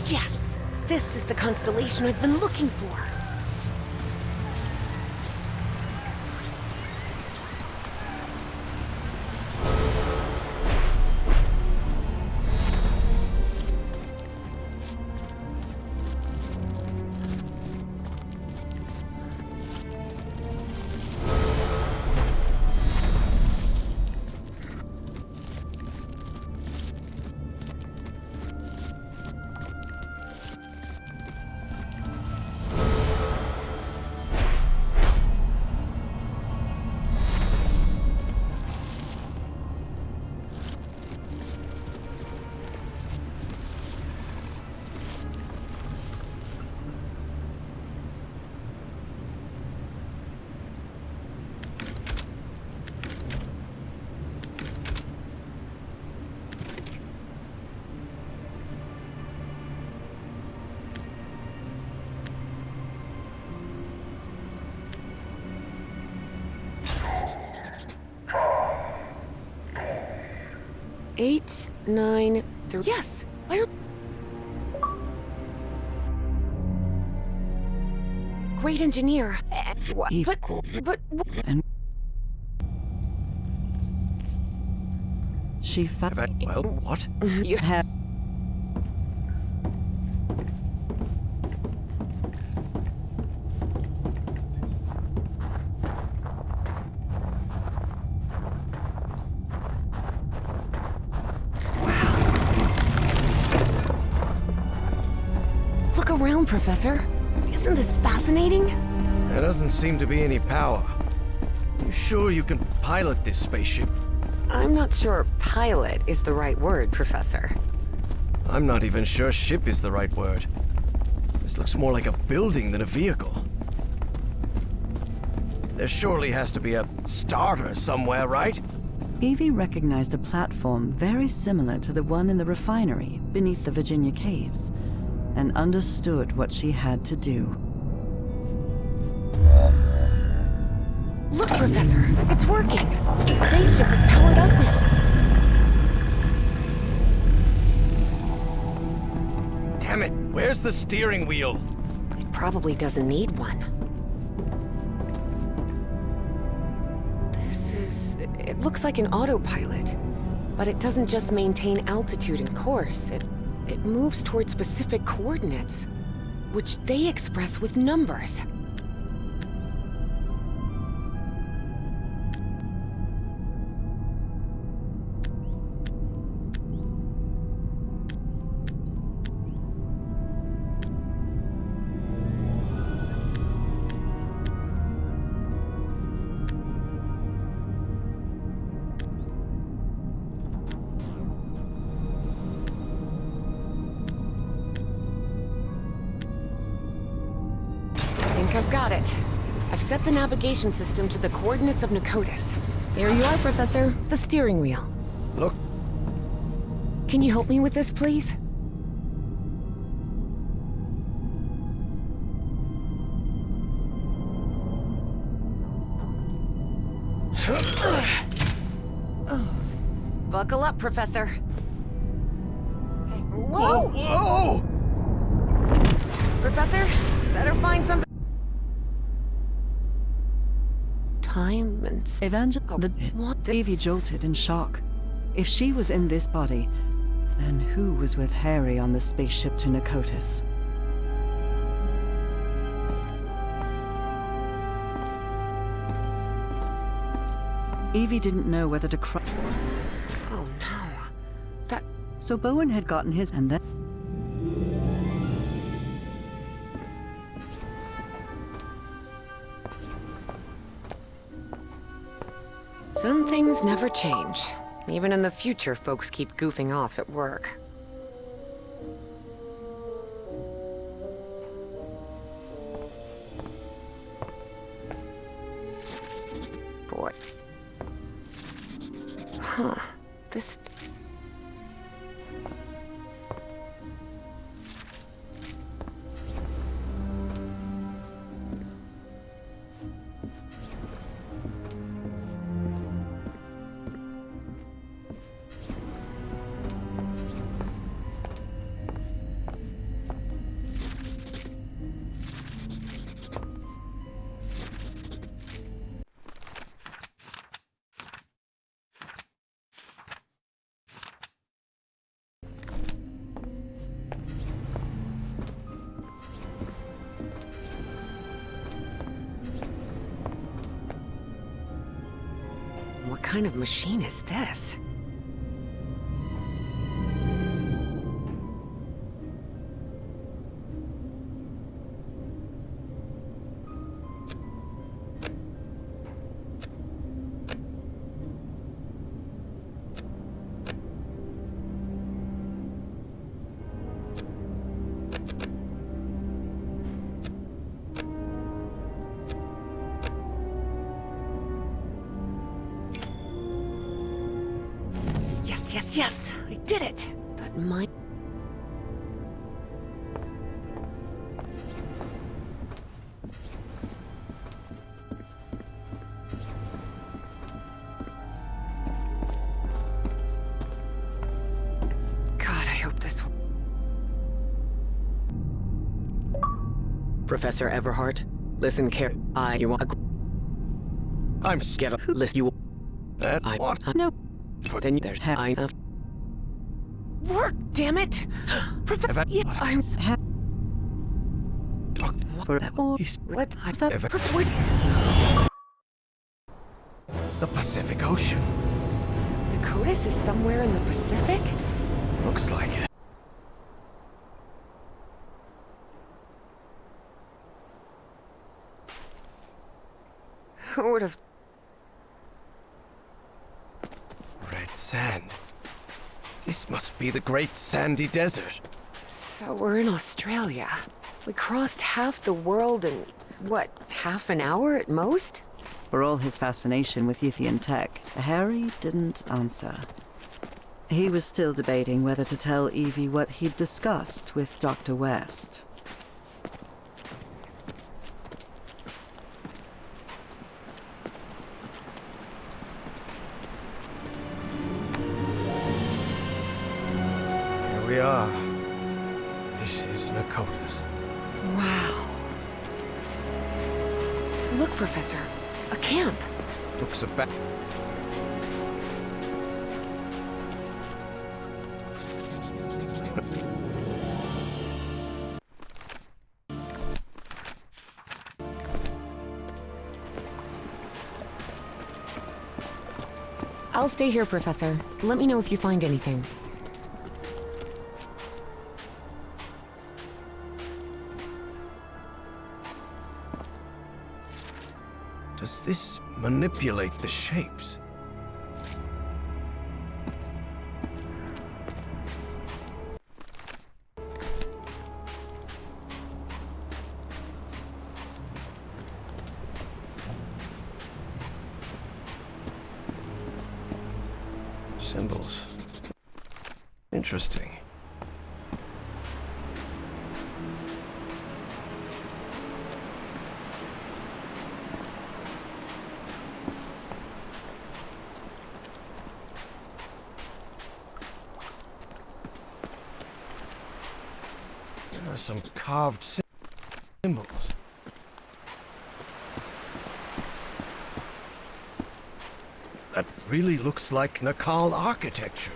Yes! This is the constellation I've been looking for! Eight, 9, 3. Yes, great engineer. But. And she found. Well, what? You have. Around, Professor. Isn't this fascinating? There doesn't seem to be any power. You sure you can pilot this spaceship? I'm not sure pilot is the right word, Professor. I'm not even sure ship is the right word. This looks more like a building than a vehicle. There surely has to be a starter somewhere, right? Evie recognized a platform very similar to the one in the refinery beneath the Virginia caves, and understood what she had to do. Look, Professor, it's working. The spaceship is powered up now. Damn it, where's the steering wheel? It probably doesn't need one. This It looks like an autopilot. But it doesn't just maintain altitude and course. It moves toward specific coordinates, which they express with numbers. I've got it. I've set the navigation system to the coordinates of Nakotis. There you are, Professor. The steering wheel. Look. Can you help me with this, please? Buckle up, Professor. Whoa! Whoa! Professor, better find something. Time and Evie jolted in shock. If she was in this body, then who was with Harry on the spaceship to Nakotis? Evie didn't know whether to cry. Oh no. So Bowen had gotten his and then... Some things never change. Even in the future, folks keep goofing off at work. Boy. Huh. This... What kind of machine is this? Yes, I did it! That might... God, I hope this... Professor Everhart, listen carefully. You want... I'm scared of... Listen, you... What? No. Then there's... Work, damn it! Professor... Yeah, I'm... What's... The Pacific Ocean. Nakotis is somewhere in the Pacific? Looks like it. Who would have... Red sand. This must be the Great Sandy Desert. So we're in Australia. We crossed half the world in, what, half an hour at most? For all his fascination with Yithian tech, Harry didn't answer. He was still debating whether to tell Evie what he'd discussed with Dr. West. We are. This is Nakotis. Wow. Look, Professor. A camp. Looks about. I'll stay here, Professor. Let me know if you find anything. Does this manipulate the shapes? Symbols. Interesting. There are some carved symbols. That really looks like Nakal architecture.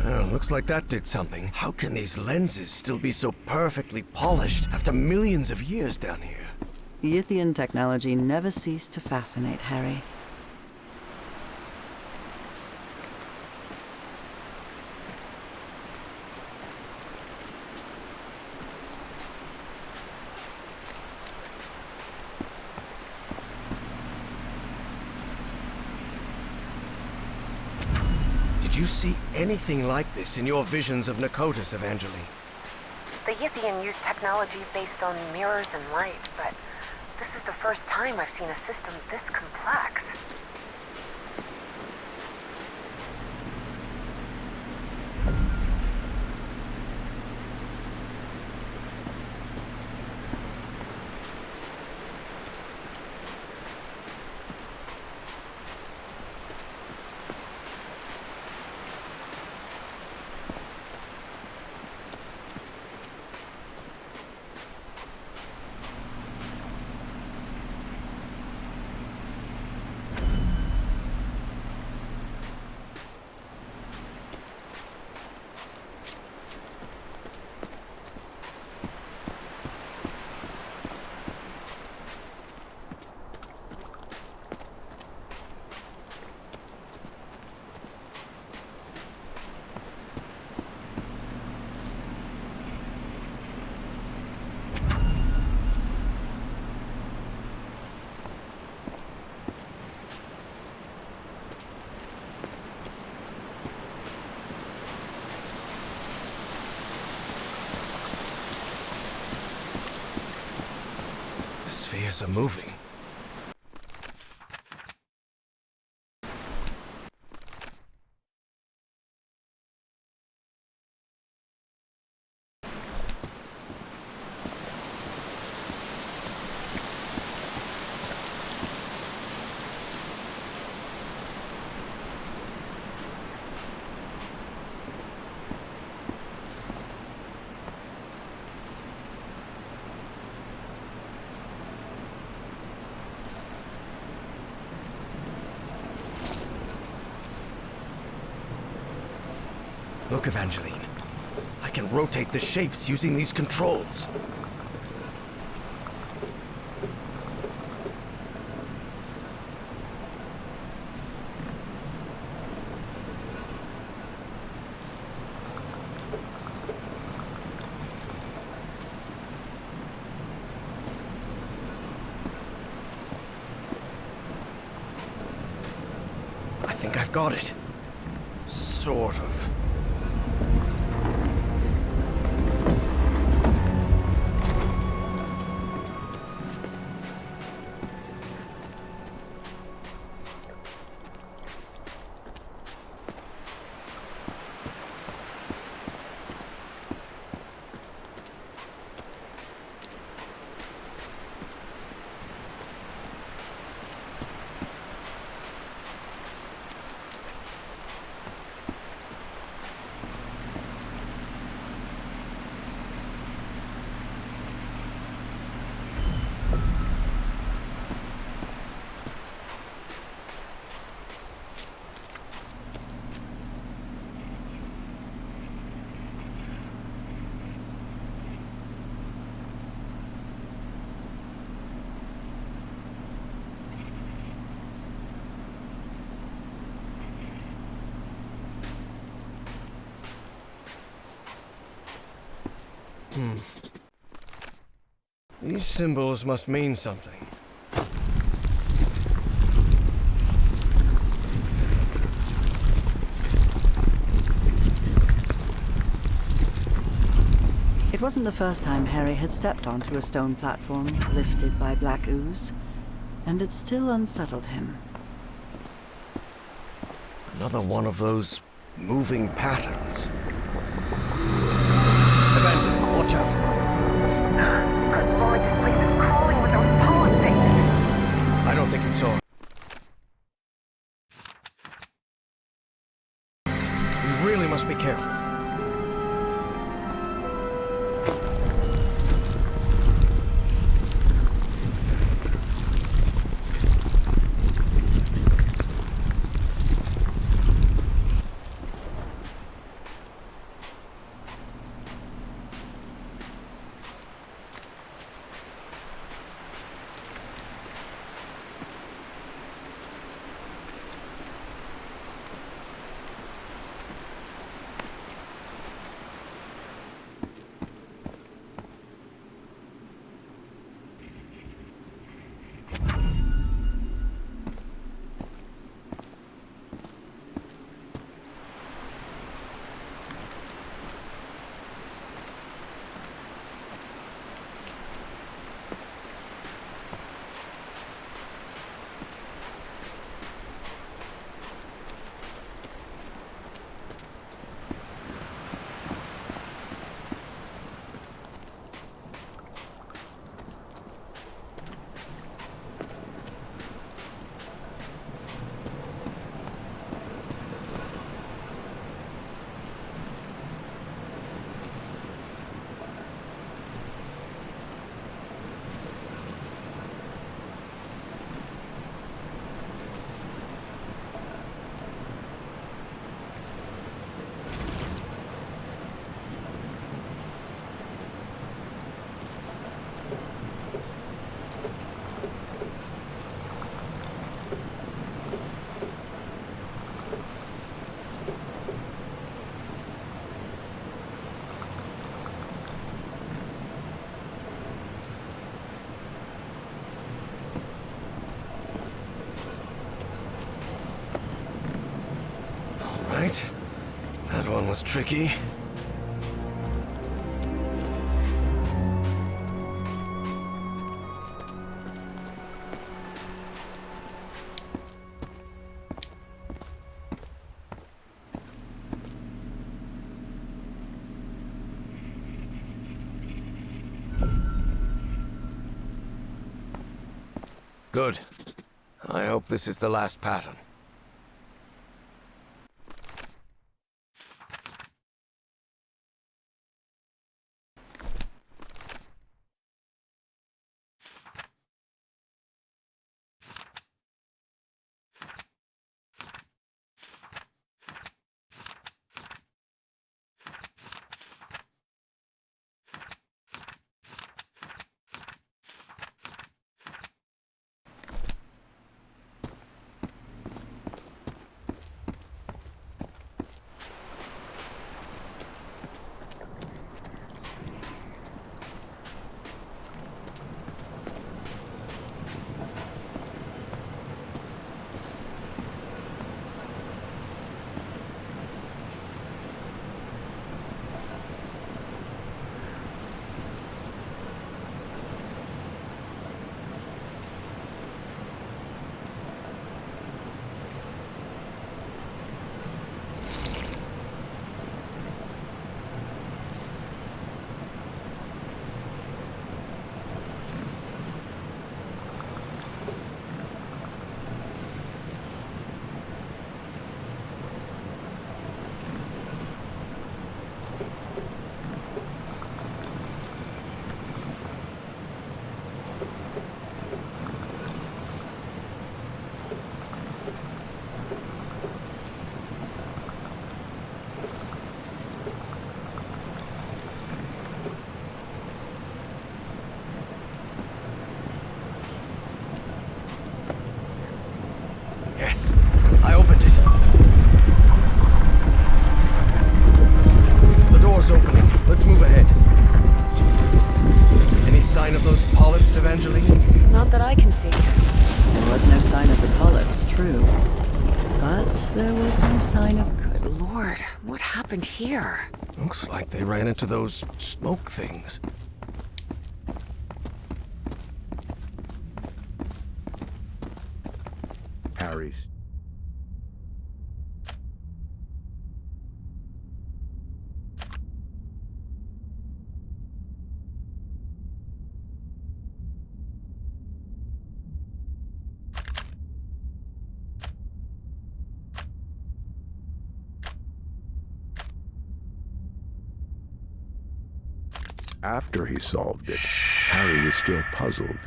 Well, looks like that did something. How can these lenses still be so perfectly polished after millions of years down here? Yithian technology never ceased to fascinate Harry. Did you see anything like this in your visions of Nakotas, Evangeline? The Yithian use technology based on mirrors and light, but this is the first time I've seen a system this complex. The spheres are moving. Look, Evangeline. I can rotate the shapes using these controls. I think I've got it. Sort of. These symbols must mean something. It wasn't the first time Harry had stepped onto a stone platform lifted by black ooze, and it still unsettled him. Another one of those moving patterns. Evangeline, watch out. Good lord, this place is crawling with those pollen things. I don't think it's all. We really must be careful. Right. That one was tricky. Good. I hope this is the last pattern. Evangeline? Not that I can see. There was no sign of the polyps, true. But there was no sign of... Good lord, what happened here? Looks like they ran into those smoke things. Harry's. After he solved it, Harry was still puzzled.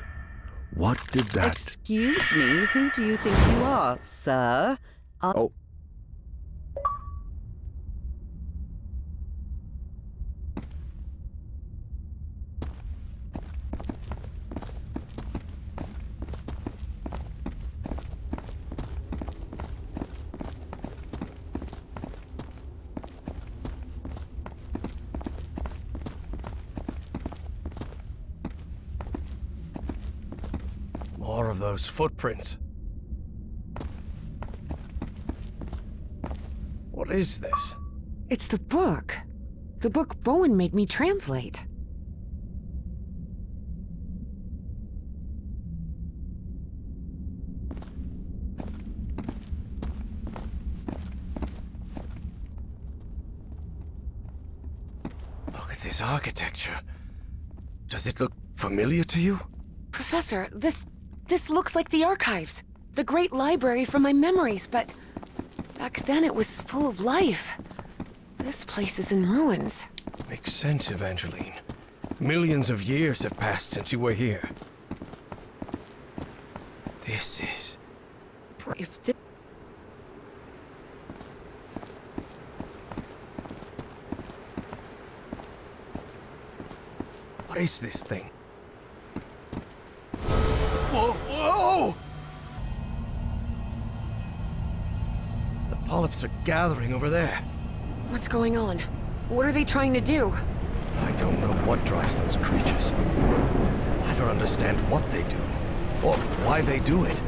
What did that... Excuse me, who do you think you are, sir? Oh. More of those footprints. What is this? It's the book. The book Bowen made me translate. Look at this architecture. Does it look familiar to you? Professor, this looks like the archives. The great library from my memories, but back then it was full of life. This place is in ruins. Makes sense, Evangeline. Millions of years have passed since you were here. This is... If this... What is this thing? Whoa! Whoa! The polyps are gathering over there. What's going on? What are they trying to do? I don't know what drives those creatures. I don't understand what they do, or why they do it.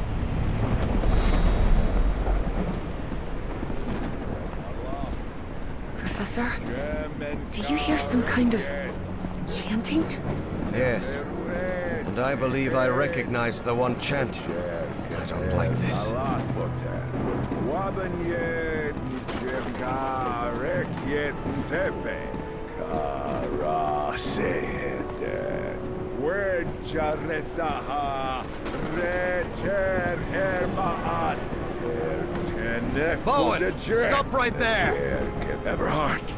Professor, do you hear some kind of chanting? Yes, and I believe I recognize the one chanting. I don't like this. Bowen, stop right there! Everhart,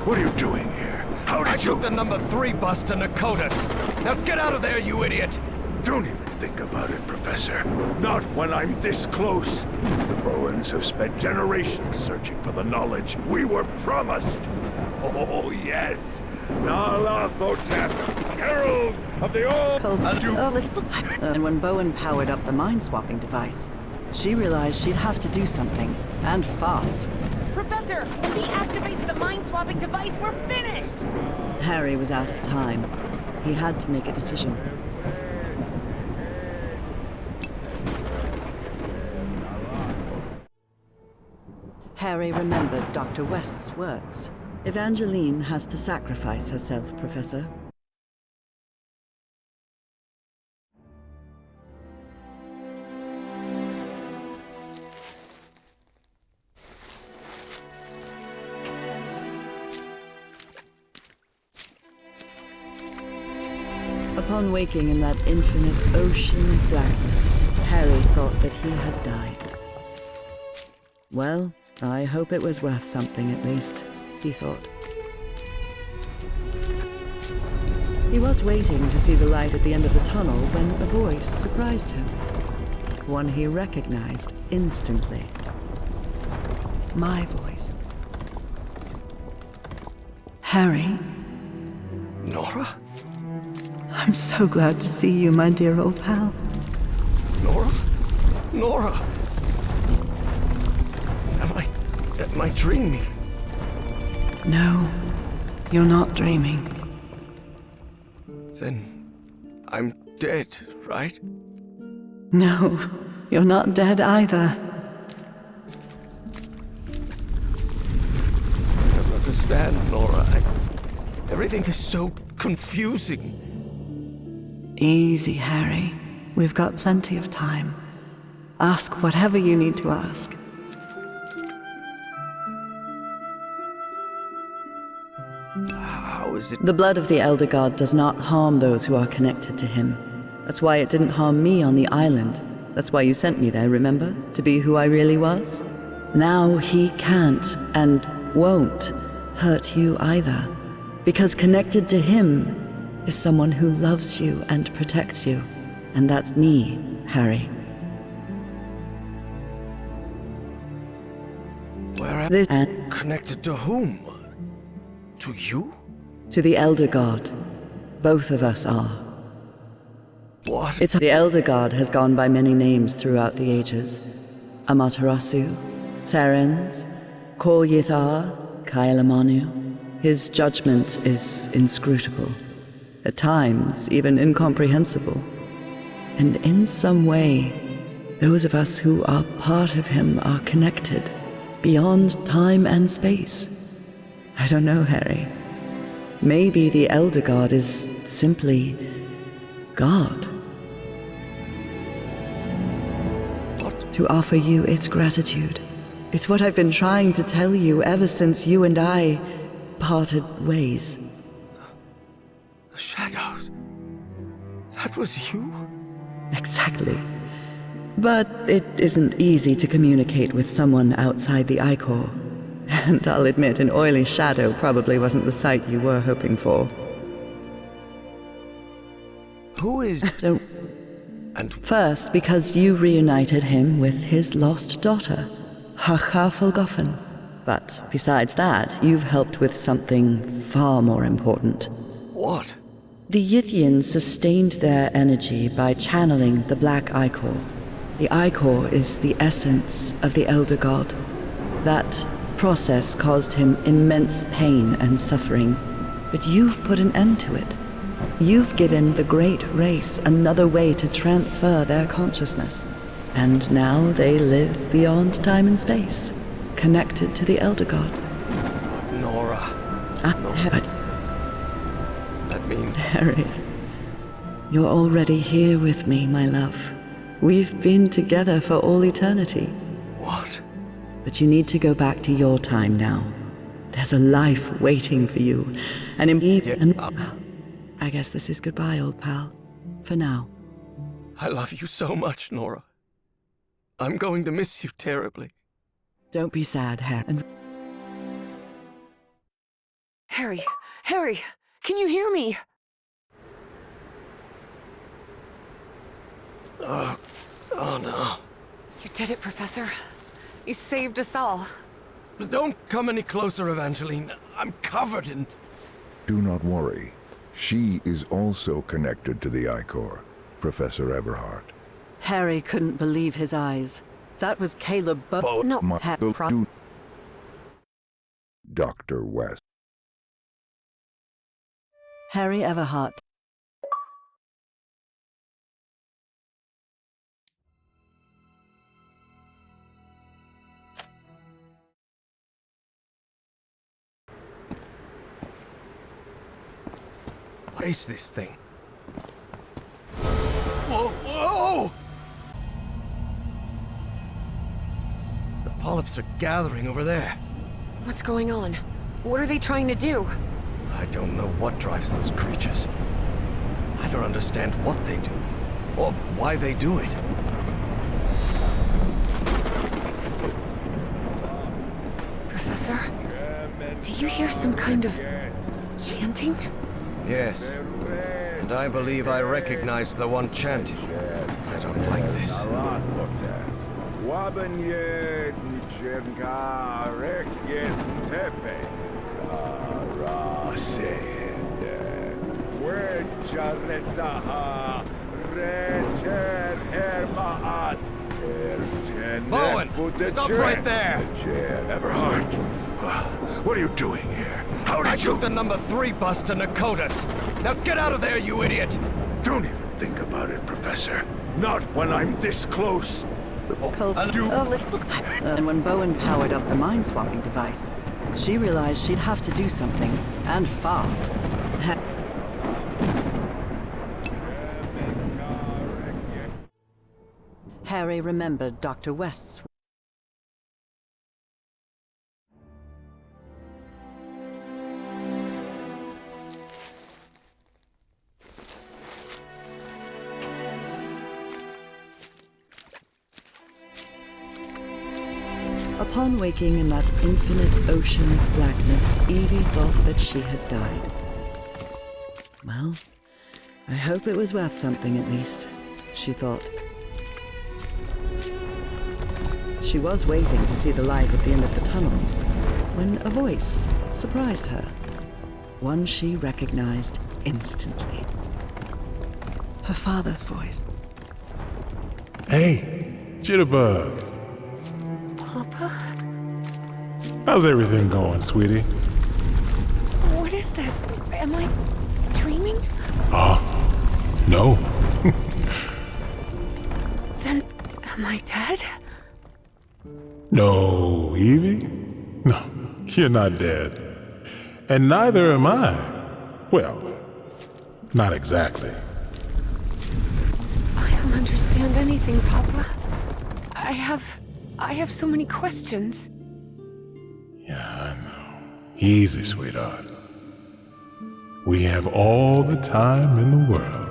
what are you doing here? How did I took the number 3 bus to Nakotas. Now get out of there, you idiot! Don't even think about it, Professor. Not when I'm this close. The Bowens have spent generations searching for the knowledge we were promised. Oh, yes. Nalathotep, herald of the old... And when Bowen powered up the mind-swapping device, she realized she'd have to do something, and fast. Professor, if he activates the mind-swapping device, we're finished! Harry was out of time. He had to make a decision. Harry remembered Dr. West's words. Evangeline has to sacrifice herself, Professor. Upon waking in that infinite ocean of blackness, Harry thought that he had died. Well, I hope it was worth something at least, he thought. He was waiting to see the light at the end of the tunnel when a voice surprised him. One he recognized instantly. My voice. Harry? Nora? I'm so glad to see you, my dear old pal. Nora? Nora! Am I dreaming? No, you're not dreaming. Then I'm dead, right? No, you're not dead either. I don't understand, Nora. Everything is so confusing. Easy, Harry. We've got plenty of time. Ask whatever you need to ask. How is it? The blood of the Elder God does not harm those who are connected to him. That's why it didn't harm me on the island. That's why you sent me there, remember? To be who I really was? Now he can't and won't hurt you either. Because connected to him is someone who loves you and protects you. And that's me, Harry. Where am This I connected to whom? To you? to the Elder God. Both of us are. What? It's the Elder God has gone by many names throughout the ages. Amaterasu, Terens, Kor Yithar, Kailamanu. His judgment is inscrutable, at times even incomprehensible. And in some way, those of us who are part of him are connected, beyond time and space. I don't know, Harry. Maybe the Elder God is simply God. What? To offer you its gratitude. It's what I've been trying to tell you ever since you and I parted ways. The shadows. That was you? Exactly. But it isn't easy to communicate with someone outside the Ichor. And I'll admit, an oily shadow probably wasn't the sight you were hoping for. Who is... Don't... And First, because you reunited him with his lost daughter, Hacha Folgoffen. But besides that, you've helped with something far more important. what? The Yithians sustained their energy by channeling the Black Ichor. The Ichor is the essence of the Elder God. That process caused him immense pain and suffering, but you've put an end to it. You've given the great race another way to transfer their consciousness. And now they live beyond time and space, connected to the Elder God. Nora. But That means... Harry, you're already here with me, my love. We've been together for all eternity. What? But you need to go back to your time now. There's a life waiting for you. I guess this is goodbye, old pal. For now. I love you so much, Nora. I'm going to miss you terribly. Don't be sad, Harry. Harry, can you hear me? Oh no. You did it, Professor. You saved us all. Don't come any closer, Evangeline. I'm covered in... Do not worry. She is also connected to the Ichor, Professor Eberhardt. Harry couldn't believe his eyes. That was Caleb No, Dr. West. Harry Everhart. What is this thing? Whoa! Whoa! The polyps are gathering over there. What's going on? What are they trying to do? I don't know what drives those creatures. I don't understand what they do, or why they do it. Professor, do you hear some kind of chanting? Yes, and I believe I recognize the one chanting. I don't like this. Bowen, stop right there! Everhart, what are you doing here? How did I took the number 3 bus to Nakotas. Now get out of there, you idiot! Don't even think about it, Professor. Not when I'm this close. And when Bowen powered up the mind-swapping device, she realized she'd have to do something, and fast. Harry remembered Dr. West's. Upon waking in that infinite ocean of blackness, Evie thought that she had died. Well, I hope it was worth something at least, she thought. She was waiting to see the light at the end of the tunnel when a voice surprised her. One she recognized instantly. Her father's voice. Hey, Jitterbug. Papa? How's everything going, sweetie? What is this? Am I dreaming? No. Then, am I dead? No, Evie? No, you're not dead. And neither am I. Well, not exactly. I don't understand anything, Papa. I have so many questions. Yeah, I know. Easy, sweetheart. We have all the time in the world.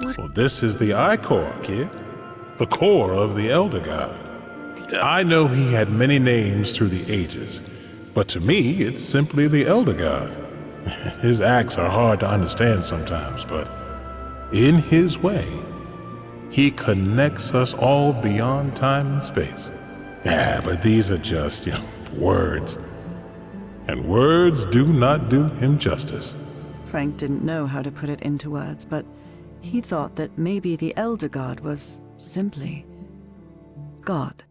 What? Well, this is the I-Core, kid. The core of the Elder God. I know he had many names through the ages, but to me, it's simply the Elder God. His acts are hard to understand sometimes, but in his way, he connects us all beyond time and space. Yeah, but these are just, words. And words do not do him justice. Frank didn't know how to put it into words, but he thought that maybe the Elder God was simply God.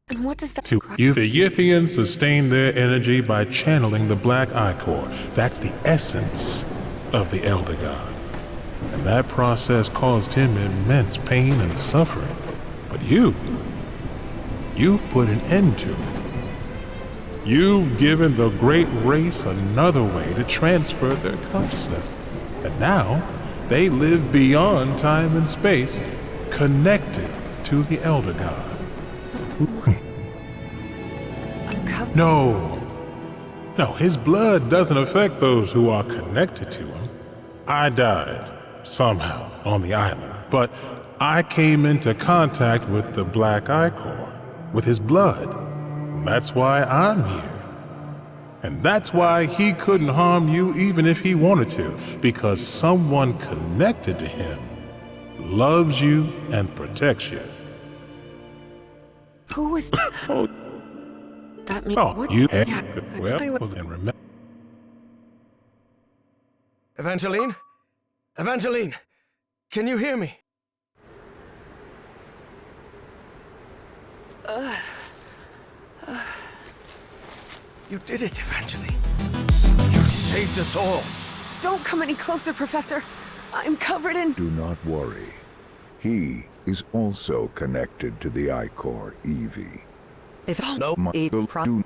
And what does that... The Yithians sustain their energy by channeling the Black I-Core. That's the essence of the Elder God. And that process caused him immense pain and suffering. But you've put an end to it. You've given the great race another way to transfer their consciousness. And now, they live beyond time and space, connected to the Elder God. No, his blood doesn't affect those who are connected to him. I died, somehow, on the island, but I came into contact with the Black I-Core, with his blood. That's why I'm here. And that's why he couldn't harm you even if he wanted to, because someone connected to him loves you and protects you. Who is... That means... Oh, what? you... Yeah, Well, then remember... Evangeline? Evangeline! Can you hear me? You did it, Evangeline. You saved us all. Don't come any closer, Professor. I'm covered in... Do not worry. He is also connected to the I-Core, Evie. If Do